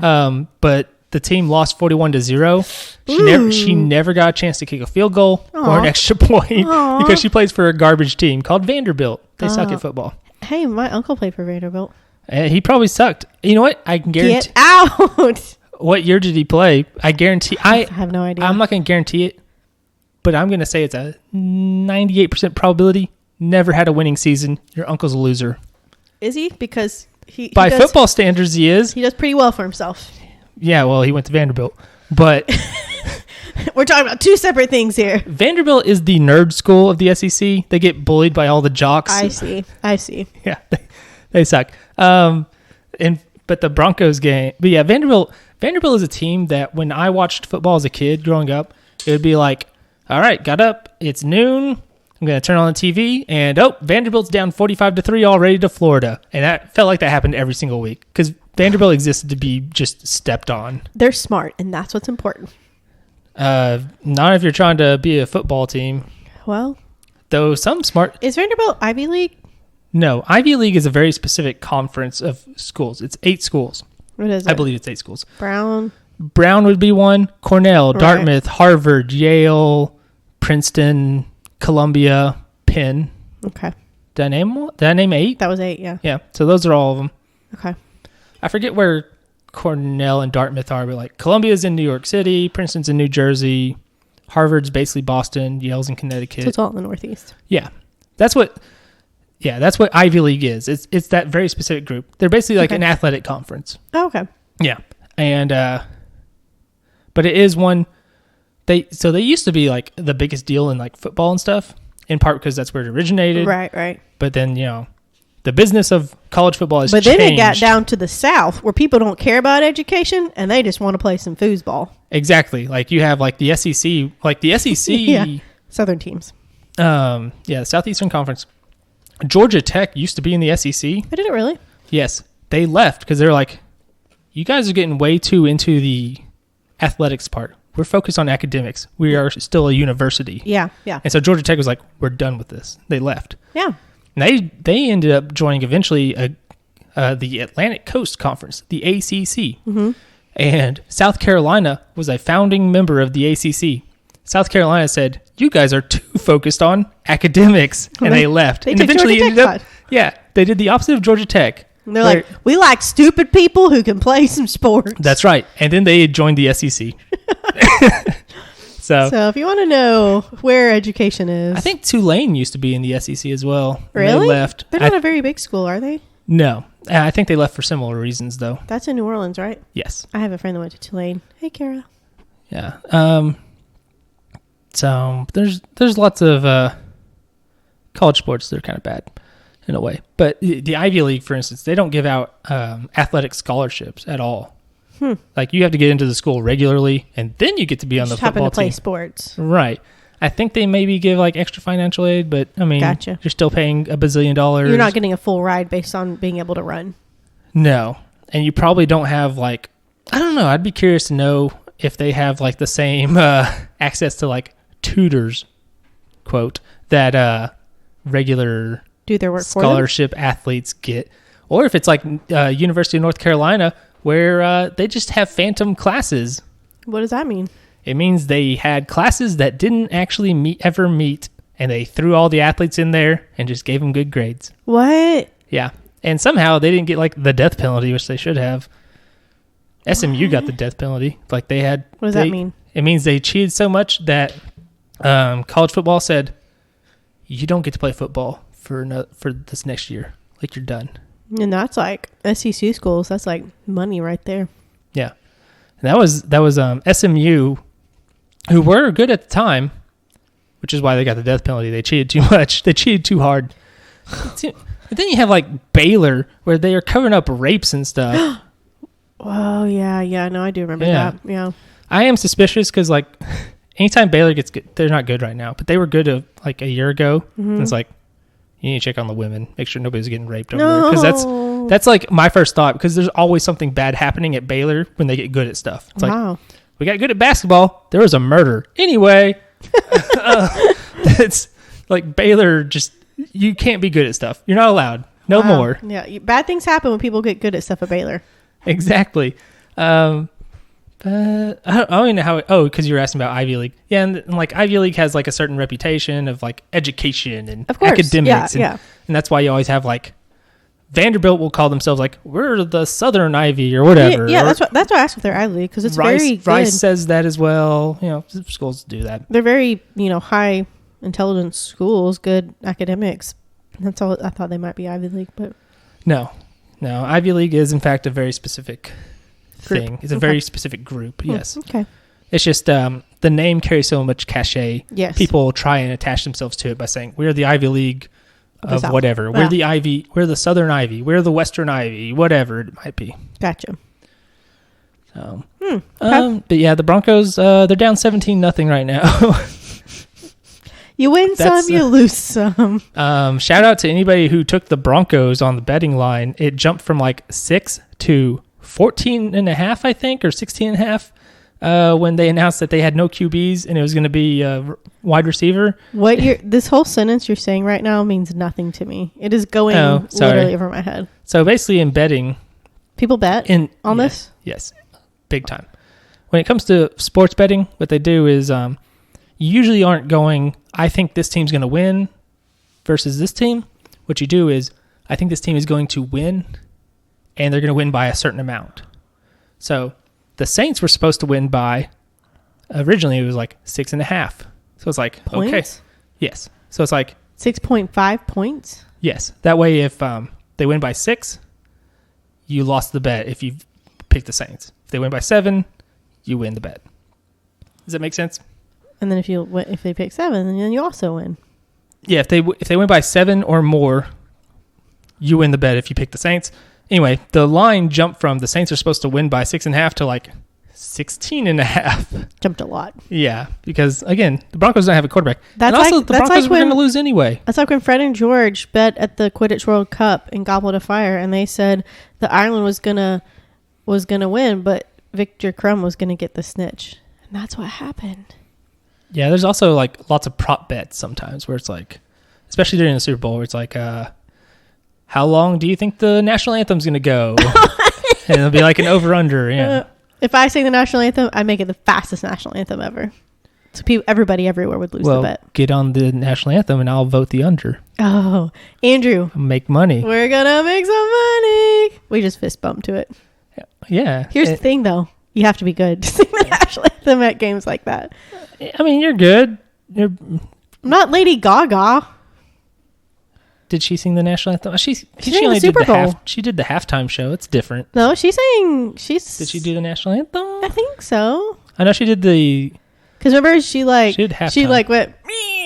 But the team lost 41-0. She never got a chance to kick a field goal or an extra point because she plays for a garbage team called Vanderbilt. They suck at football. Hey, my uncle played for Vanderbilt. He probably sucked. You know what? I can guarantee. Get out. What year did he play? I guarantee. I have no idea. I'm not going to guarantee it, but I'm going to say it's a 98% probability. Never had a winning season. Your uncle's a loser. Is he? Because by football standards, he is. He does pretty well for himself. Yeah, well, he went to Vanderbilt, but we're talking about two separate things here. Vanderbilt is the nerd school of the SEC. They get bullied by all the jocks. I see. Yeah, they suck. But the Broncos game, but yeah, Vanderbilt is a team that when I watched football as a kid growing up, it would be like, all right, got up, it's noon, I'm going to turn on the TV, and Vanderbilt's down 45-3 already to Florida. And that felt like that happened every single week because Vanderbilt existed to be just stepped on. They're smart, and that's what's important. Not if you're trying to be a football team. Well, though some smart. Is Vanderbilt Ivy League? No, Ivy League is a very specific conference of schools. It's 8 schools. What is it? I believe it's 8 schools. Brown would be one. Cornell, Dartmouth, Harvard, Yale, Princeton, Columbia, Penn. Okay. Did I name 8? That was 8, yeah. Yeah, so those are all of them. Okay. I forget where Cornell and Dartmouth are, but like Columbia's in New York City, Princeton's in New Jersey, Harvard's basically Boston, Yale's in Connecticut. So it's all in the Northeast. Yeah. That's what Ivy League is. It's that very specific group. They're basically like an athletic conference. Oh, okay. Yeah. And but it is one they used to be like the biggest deal in like football and stuff, in part because that's where it originated. Right. But then, the business of college football has changed. But then it got down to the South where people don't care about education and they just want to play some foosball. Exactly. Like you have like the SEC, yeah. Southern teams. The Southeastern Conference. Georgia Tech used to be in the SEC. But did it really? Yes. They left because they're like, you guys are getting way too into the athletics part. We're focused on academics. We are still a university. Yeah. And so Georgia Tech was like, we're done with this. They left. Yeah. And they ended up joining eventually the Atlantic Coast Conference, the ACC. Mm-hmm. And South Carolina was a founding member of the ACC. South Carolina said, you guys are too focused on academics, and they left. And eventually ended up, they did the opposite of Georgia Tech. And they're like, we like stupid people who can play some sports. That's right. And then they joined the SEC. So if you want to know where education is. I think Tulane used to be in the SEC as well. Really? They left. They're not a very big school, are they? No. I think they left for similar reasons, though. That's in New Orleans, right? Yes. I have a friend that went to Tulane. Hey, Kara. Yeah. So there's lots of college sports that are kind of bad in a way. But the Ivy League, for instance, they don't give out athletic scholarships at all. Like you have to get into the school regularly, and then you get to be on the football team. Happen to play sports, right? I think they maybe give like extra financial aid, but I mean, gotcha. You're still paying $1 bazillion. You're not getting a full ride based on being able to run. No, and you probably don't have like, I don't know. I'd be curious to know if they have like the same access to like tutors, quote, that regular do their work scholarship athletes get, or if it's like University of North Carolina, where they just have phantom classes. What does that mean? It means they had classes that didn't actually ever meet, and they threw all the athletes in there and just gave them good grades. What? Yeah. And somehow they didn't get like the death penalty, which they should have. SMU got the death penalty. Like they had. What does that mean? It means they cheated so much that college football said, you don't get to play football for this next year. Like you're done. And that's like SEC schools. That's like money right there. Yeah. And that was SMU, who were good at the time, which is why they got the death penalty. They cheated too much. They cheated too hard. And then you have like Baylor, where they are covering up rapes and stuff. Oh, yeah. No, I do remember that. Yeah. I am suspicious because like anytime Baylor gets good, they're not good right now, but they were good like a year ago. Mm-hmm. And it's like, you need to check on the women, make sure nobody's getting raped over there. Because that's like my first thought, because there's always something bad happening at Baylor when they get good at stuff. It's like, we got good at basketball. There was a murder. Anyway, it's like Baylor just, you can't be good at stuff. You're not allowed. No more. Yeah. Bad things happen when people get good at stuff at Baylor. Exactly. I don't even know how. Because you were asking about Ivy League. Yeah, and like Ivy League has like a certain reputation of like education and academics. And that's why you always have like Vanderbilt will call themselves like, we're the Southern Ivy or whatever. Yeah, that's why I asked if they're Ivy League, because it's very good. Rice says that as well. Schools do that. They're very high intelligence schools, good academics. That's all. I thought they might be Ivy League, but no. Ivy League is in fact a very specific thing. It's a very specific group. Yes. Okay. It's just the name carries so much cachet. Yes. People try and attach themselves to it by saying we're the Ivy League of whatever. Yeah. We're the Ivy. We're the Southern Ivy. We're the Western Ivy. Whatever it might be. Gotcha. So, but yeah, the Broncos they're down 17-0 right now. You win some, you lose some. Shout out to anybody who took the Broncos on the betting line. It jumped from like 6 to 14.5, I think, or 16.5, when they announced that they had no QBs and it was going to be a wide receiver. This whole sentence you're saying right now means nothing to me. It is going literally over my head. So basically in betting, people bet on this? Yes, big time. When it comes to sports betting, what they do is you usually aren't going, I think this team's going to win versus this team. What you do is, I think this team is going to win, and they're going to win by a certain amount. So the Saints were supposed to win by, originally it was like 6.5. So it's like, points? Okay. Yes. So it's like 6.5 points? Yes. That way if they win by 6, you lost the bet if you picked the Saints. If they win by 7, you win the bet. Does that make sense? And then if they pick 7, then you also win. Yeah, if they win by 7 or more, you win the bet if you pick the Saints. Anyway, the line jumped from the Saints are supposed to win by 6.5 to like 16.5. Jumped a lot. Yeah, because again, the Broncos don't have a quarterback. The Broncos were going to lose anyway. That's like when Fred and George bet at the Quidditch World Cup in Goblet of Fire, and they said the Ireland was gonna win, but Victor Crumb was gonna get the snitch, and that's what happened. Yeah, there's also like lots of prop bets sometimes where it's like, especially during the Super Bowl, where it's like, how long do you think the national anthem's going to go? And it'll be like an over-under. Yeah. If I sing the national anthem, I make it the fastest national anthem ever. So everybody everywhere would lose the bet. Get on the national anthem and I'll vote the under. Oh, Andrew. Make money. We're going to make some money. We just fist bumped to it. Yeah. Here's the thing, though. You have to be good to sing the national anthem at games like that. I mean, you're good. I'm not Lady Gaga. Did she sing the national anthem? She only did the Super Bowl. She did the halftime show. It's different. No, she sang. Did she do the national anthem? I think so. I know she did the. Because remember, she did halftime. She went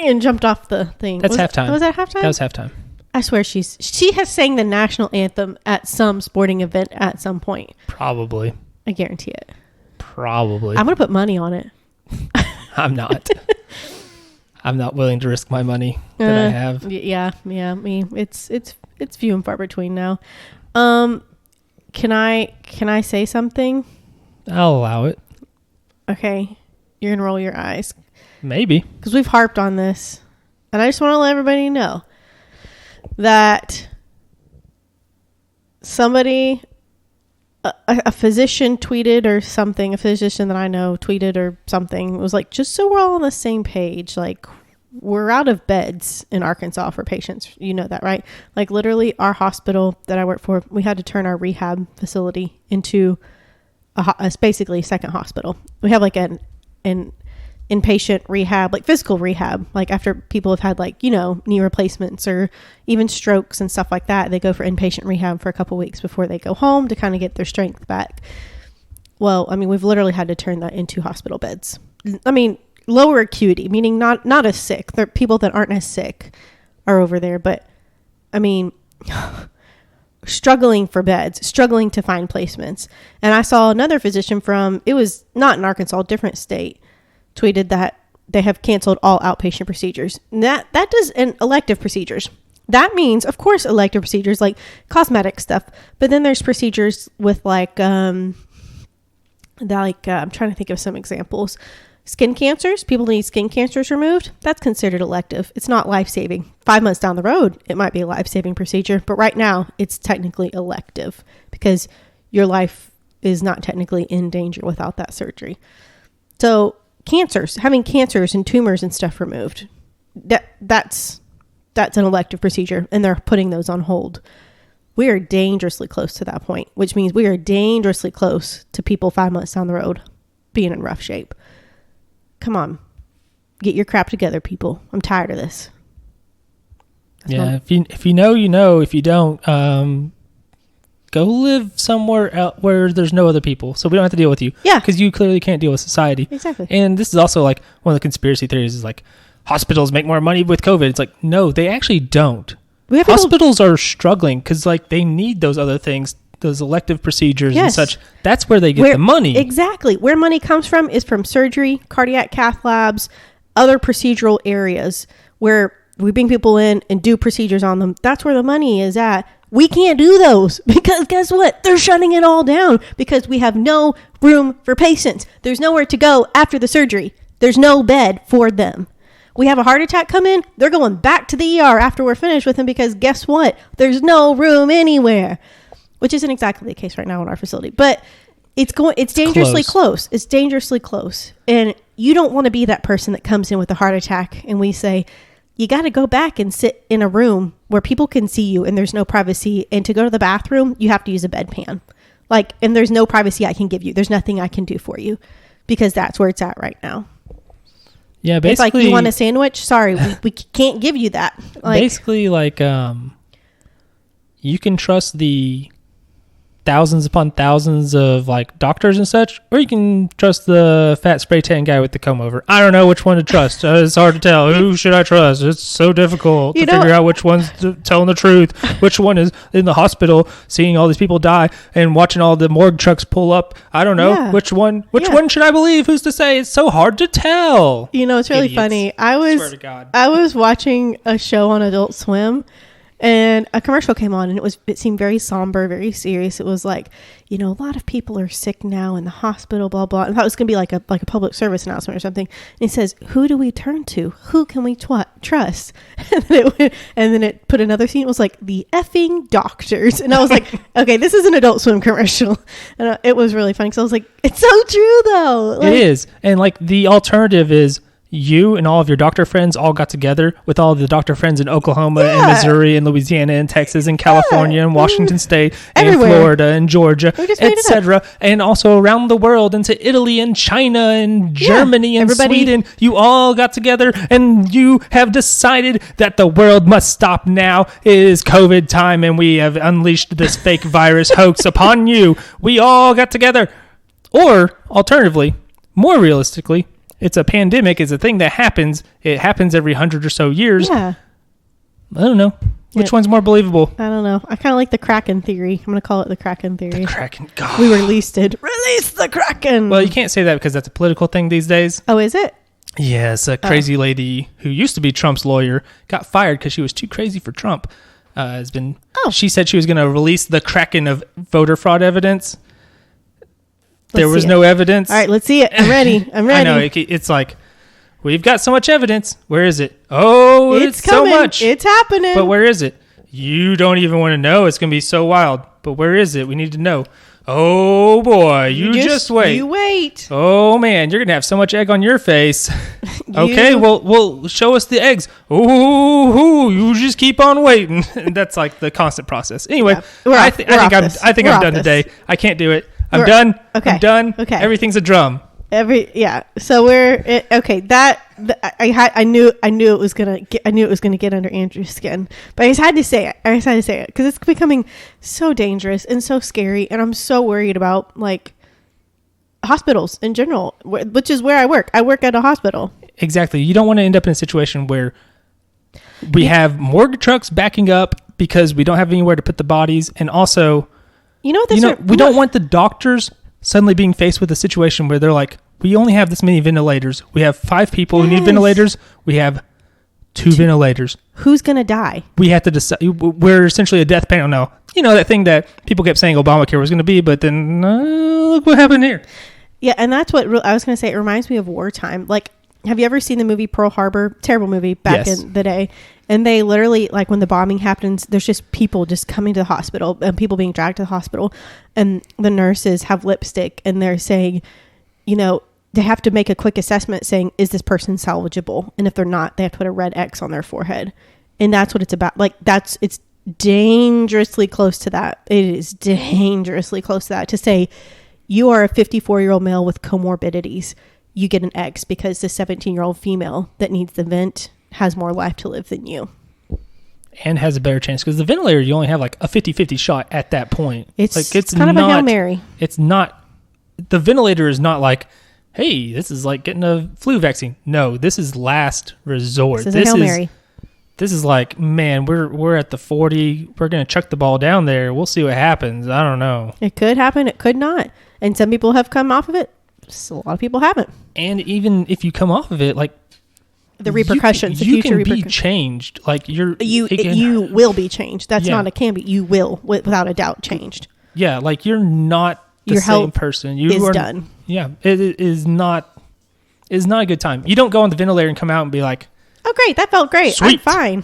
and jumped off the thing. That's halftime. Was that halftime? That was halftime. I swear she has sang the national anthem at some sporting event at some point. Probably. I guarantee it. Probably. I'm gonna put money on it. I'm not. I'm not willing to risk my money that I have. Yeah, me. It's few and far between now. Can I say something? I'll allow it. Okay. You're gonna roll your eyes. Maybe. Because we've harped on this. And I just want to let everybody know that somebody a physician tweeted or something, a physician that I know tweeted or something. It was like, just so we're all on the same page, like, we're out of beds in Arkansas for patients. You know that, right? Like, literally, our hospital that I work for, we had to turn our rehab facility into a basically second hospital. We have like an inpatient rehab, like physical rehab, like after people have had like, you know, knee replacements or even strokes and stuff like that, they go for inpatient rehab for a couple weeks before they go home to kind of get their strength back. Well, I mean, we've literally had to turn that into hospital beds. I mean, lower acuity, meaning not as sick. There are people that aren't as sick are over there, but I mean, struggling for beds, struggling to find placements. And I saw another physician from, it was not in Arkansas, different state, tweeted that they have canceled all outpatient procedures. That does an elective procedures. That means, of course, elective procedures like cosmetic stuff, but then there's procedures with like I'm trying to think of some examples. Skin cancers, people need skin cancers removed. That's considered elective. It's not life-saving. 5 months down the road, it might be a life-saving procedure, but right now it's technically elective because your life is not technically in danger without that surgery. So cancers, having cancers and tumors and stuff removed, that's an elective procedure, and they're putting those on hold. We are dangerously close to that point, which means we are dangerously close to people 5 months down the road being in rough shape. Come on, get your crap together, people. I'm tired of this. If you know, you know. If you don't, go live somewhere out where there's no other people, so we don't have to deal with you. Yeah, because you clearly can't deal with society. Exactly. And this is also like one of the conspiracy theories is like hospitals make more money with COVID. It's like, no, they actually don't. Hospitals are struggling because like they need those other things, those elective procedures and such. That's where they get the money. Exactly. Where money comes from is from surgery, cardiac cath labs, other procedural areas where we bring people in and do procedures on them. That's where the money is at. We can't do those because guess what? They're shutting it all down because we have no room for patients. There's nowhere to go after the surgery. There's no bed for them. We have a heart attack come in. They're going back to the ER after we're finished with them because guess what? There's no room anywhere. Which isn't exactly the case right now in our facility, but it's dangerously close. It's dangerously close. And you don't want to be that person that comes in with a heart attack and we say, you got to go back and sit in a room where people can see you and there's no privacy. And to go to the bathroom, you have to use a bedpan. Like, and there's no privacy I can give you. There's nothing I can do for you because that's where it's at right now. Yeah, basically. It's like, you want a sandwich? Sorry, we can't give you that. Like, basically, like, you can trust the thousands upon thousands of like doctors and such, or you can trust the fat spray tan guy with the comb over. I don't know which one to trust. It's hard to tell. Who should I trust? It's so difficult to figure out which one's telling the truth, which one is in the hospital seeing all these people die and watching all the morgue trucks pull up. I don't know which one should I believe? Who's to say? It's so hard to tell. You know, it's really funny. I was watching a show on Adult Swim, and a commercial came on and it seemed very somber, very serious. It was like, you know, a lot of people are sick now in the hospital, blah, blah. I thought it was going to be like a public service announcement or something. And it says, who do we turn to? Who can we trust? And then it put another scene. It was like the effing doctors. And I was like, okay, this is an Adult Swim commercial. And it was really funny. So I was like, it's so true though. Like, it is. And like the alternative is, you and all of your doctor friends all got together with all the doctor friends in Oklahoma and Missouri and Louisiana and Texas and California and Washington State and Florida and Georgia, etc. And also around the world into Italy and China and Germany and Sweden. You all got together and you have decided that the world must stop now. It is COVID time and we have unleashed this fake virus hoax upon you. We all got together. Or alternatively, more realistically, it's a pandemic. It's a thing that happens. It happens every 100 or so years. Yeah. I don't know. Which one's more believable? I don't know. I kind of like the Kraken theory. I'm going to call it the Kraken theory. The Kraken. God. We released it. Release the Kraken. Well, you can't say that because that's a political thing these days. Oh, is it? Yes. A crazy lady who used to be Trump's lawyer got fired because she was too crazy for Trump. She said she was going to release the Kraken of voter fraud evidence. There was no evidence. All right, let's see it. I'm ready. I know. It's like, we've got so much evidence. Where is it? Oh, it's coming. So much. It's happening. But where is it? You don't even want to know. It's going to be so wild. But where is it? We need to know. Oh boy, you just wait. You wait. Oh man, you're gonna have so much egg on your face. Okay, well, show us the eggs. Ooh, you just keep on waiting. That's like the constant process. Anyway, I think I'm done today. I can't do it. I'm done. Okay. I'm done. Okay. Everything's a drum. So we're okay. I knew it was gonna get under Andrew's skin, but I just had to say it because it's becoming so dangerous and so scary, and I'm so worried about like hospitals in general, which is where I work. I work at a hospital. Exactly. You don't want to end up in a situation where we have morgue trucks backing up because we don't have anywhere to put the bodies, and also, we don't want the doctors suddenly being faced with a situation where they're like, we only have this many ventilators. We have 5 people who need ventilators. We have 2 ventilators. Who's going to die? We have to decide. We're essentially a death panel now. You know, that thing that people kept saying Obamacare was going to be, but then look what happened here. Yeah, and that's what I was going to say. It reminds me of wartime. Like, have you ever seen the movie Pearl Harbor? Terrible movie back in the day. And they literally, like, when the bombing happens, there's just people just coming to the hospital and people being dragged to the hospital. And the nurses have lipstick and they're saying, they have to make a quick assessment saying, is this person salvageable? And if they're not, they have to put a red X on their forehead. And that's what it's about. Like, it's dangerously close to that. It is dangerously close to that. To say you are a 54-year-old male with comorbidities, you get an X because the 17-year-old female that needs the vent has more life to live than you. And has a better chance because the ventilator, you only have like a 50-50 shot at that point. It's kind of a Hail Mary. It's not, the ventilator is not like, hey, this is like getting a flu vaccine. No, this is last resort. This is a Hail Mary. This is like, man, we're at the 40. We're going to chuck the ball down there. We'll see what happens. I don't know. It could happen. It could not. And some people have come off of it. Just a lot of people haven't. And even if you come off of it, like, the repercussions, you can be changed. Like you will be changed. That's not a can be. You will, without a doubt, changed. Yeah, like you're not the same person. You are done. Yeah, it is not. It's not a good time. You don't go on the ventilator and come out and be like, "Oh, great, that felt great. Sweet. I'm fine."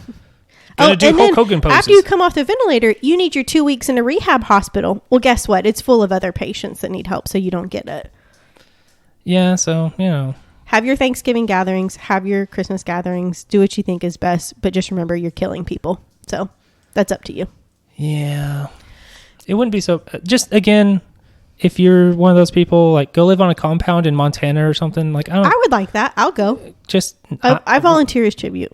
And then Hulk Hogan poses. After you come off the ventilator, you need your 2 weeks in a rehab hospital. Well, guess what? It's full of other patients that need help, so you don't get it. Yeah, so have your Thanksgiving gatherings, have your Christmas gatherings, do what you think is best, but just remember you're killing people. So that's up to you. Yeah. It wouldn't be so, just again, if you're one of those people, like go live on a compound in Montana or something. Like I would like that. I'll go. I volunteer as tribute.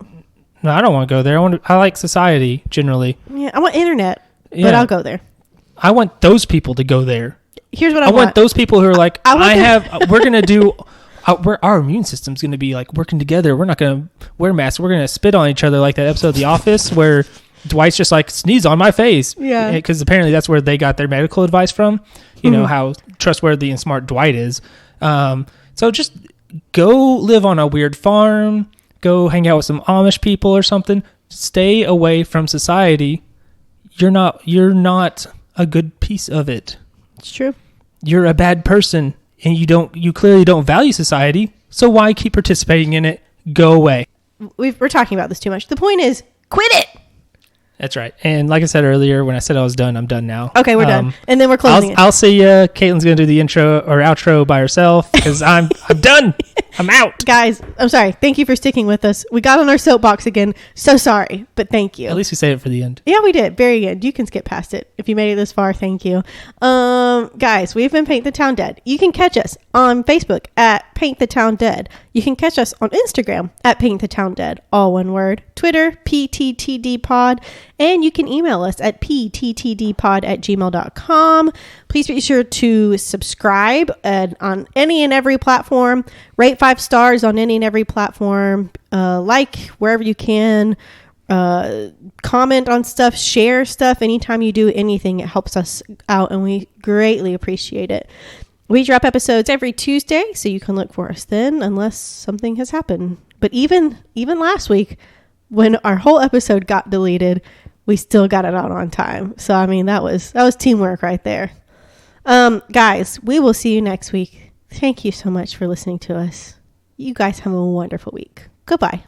No, I don't want to go there. I like society generally. Yeah, I want internet, but I'll go there. I want those people to go there. Here's what I want those people who are like, we're going to do, our immune system's going to be like working together. We're not going to wear masks. We're going to spit on each other like that episode of The Office where Dwight's just like, sneeze on my face. Yeah. Because apparently that's where they got their medical advice from. You know, how trustworthy and smart Dwight is. So just go live on a weird farm. Go hang out with some Amish people or something. Stay away from society. You're not a good piece of it. It's true. You're a bad person and you clearly don't value society. So why keep participating in it? Go away. We're talking about this too much. The point is, quit it. That's right. And like I said earlier, when I said I was done, I'm done now. Okay, we're done. And then we're closing I'll see you. Caitlin's going to do the intro or outro by herself because I'm done. I'm out. Guys, I'm sorry. Thank you for sticking with us. We got on our soapbox again. So sorry, but thank you. At least we saved it for the end. Yeah, we did. Very good. You can skip past it. If you made it this far, thank you. Guys, we've been Paint the Town Dead. You can catch us on Facebook at Paint the Town Dead. You can catch us on Instagram at Paint the Town Dead, all one word. Twitter, PTTD Pod. And you can email us at pttdpod@gmail.com. Please be sure to subscribe on any and every platform. Rate 5 stars on any and every platform. Like wherever you can. Comment on stuff. Share stuff. Anytime you do anything, it helps us out, and we greatly appreciate it. We drop episodes every Tuesday, so you can look for us then, unless something has happened. But even last week, when our whole episode got deleted, we still got it out on time. So, I mean, that was teamwork right there. Guys, we will see you next week. Thank you so much for listening to us. You guys have a wonderful week. Goodbye.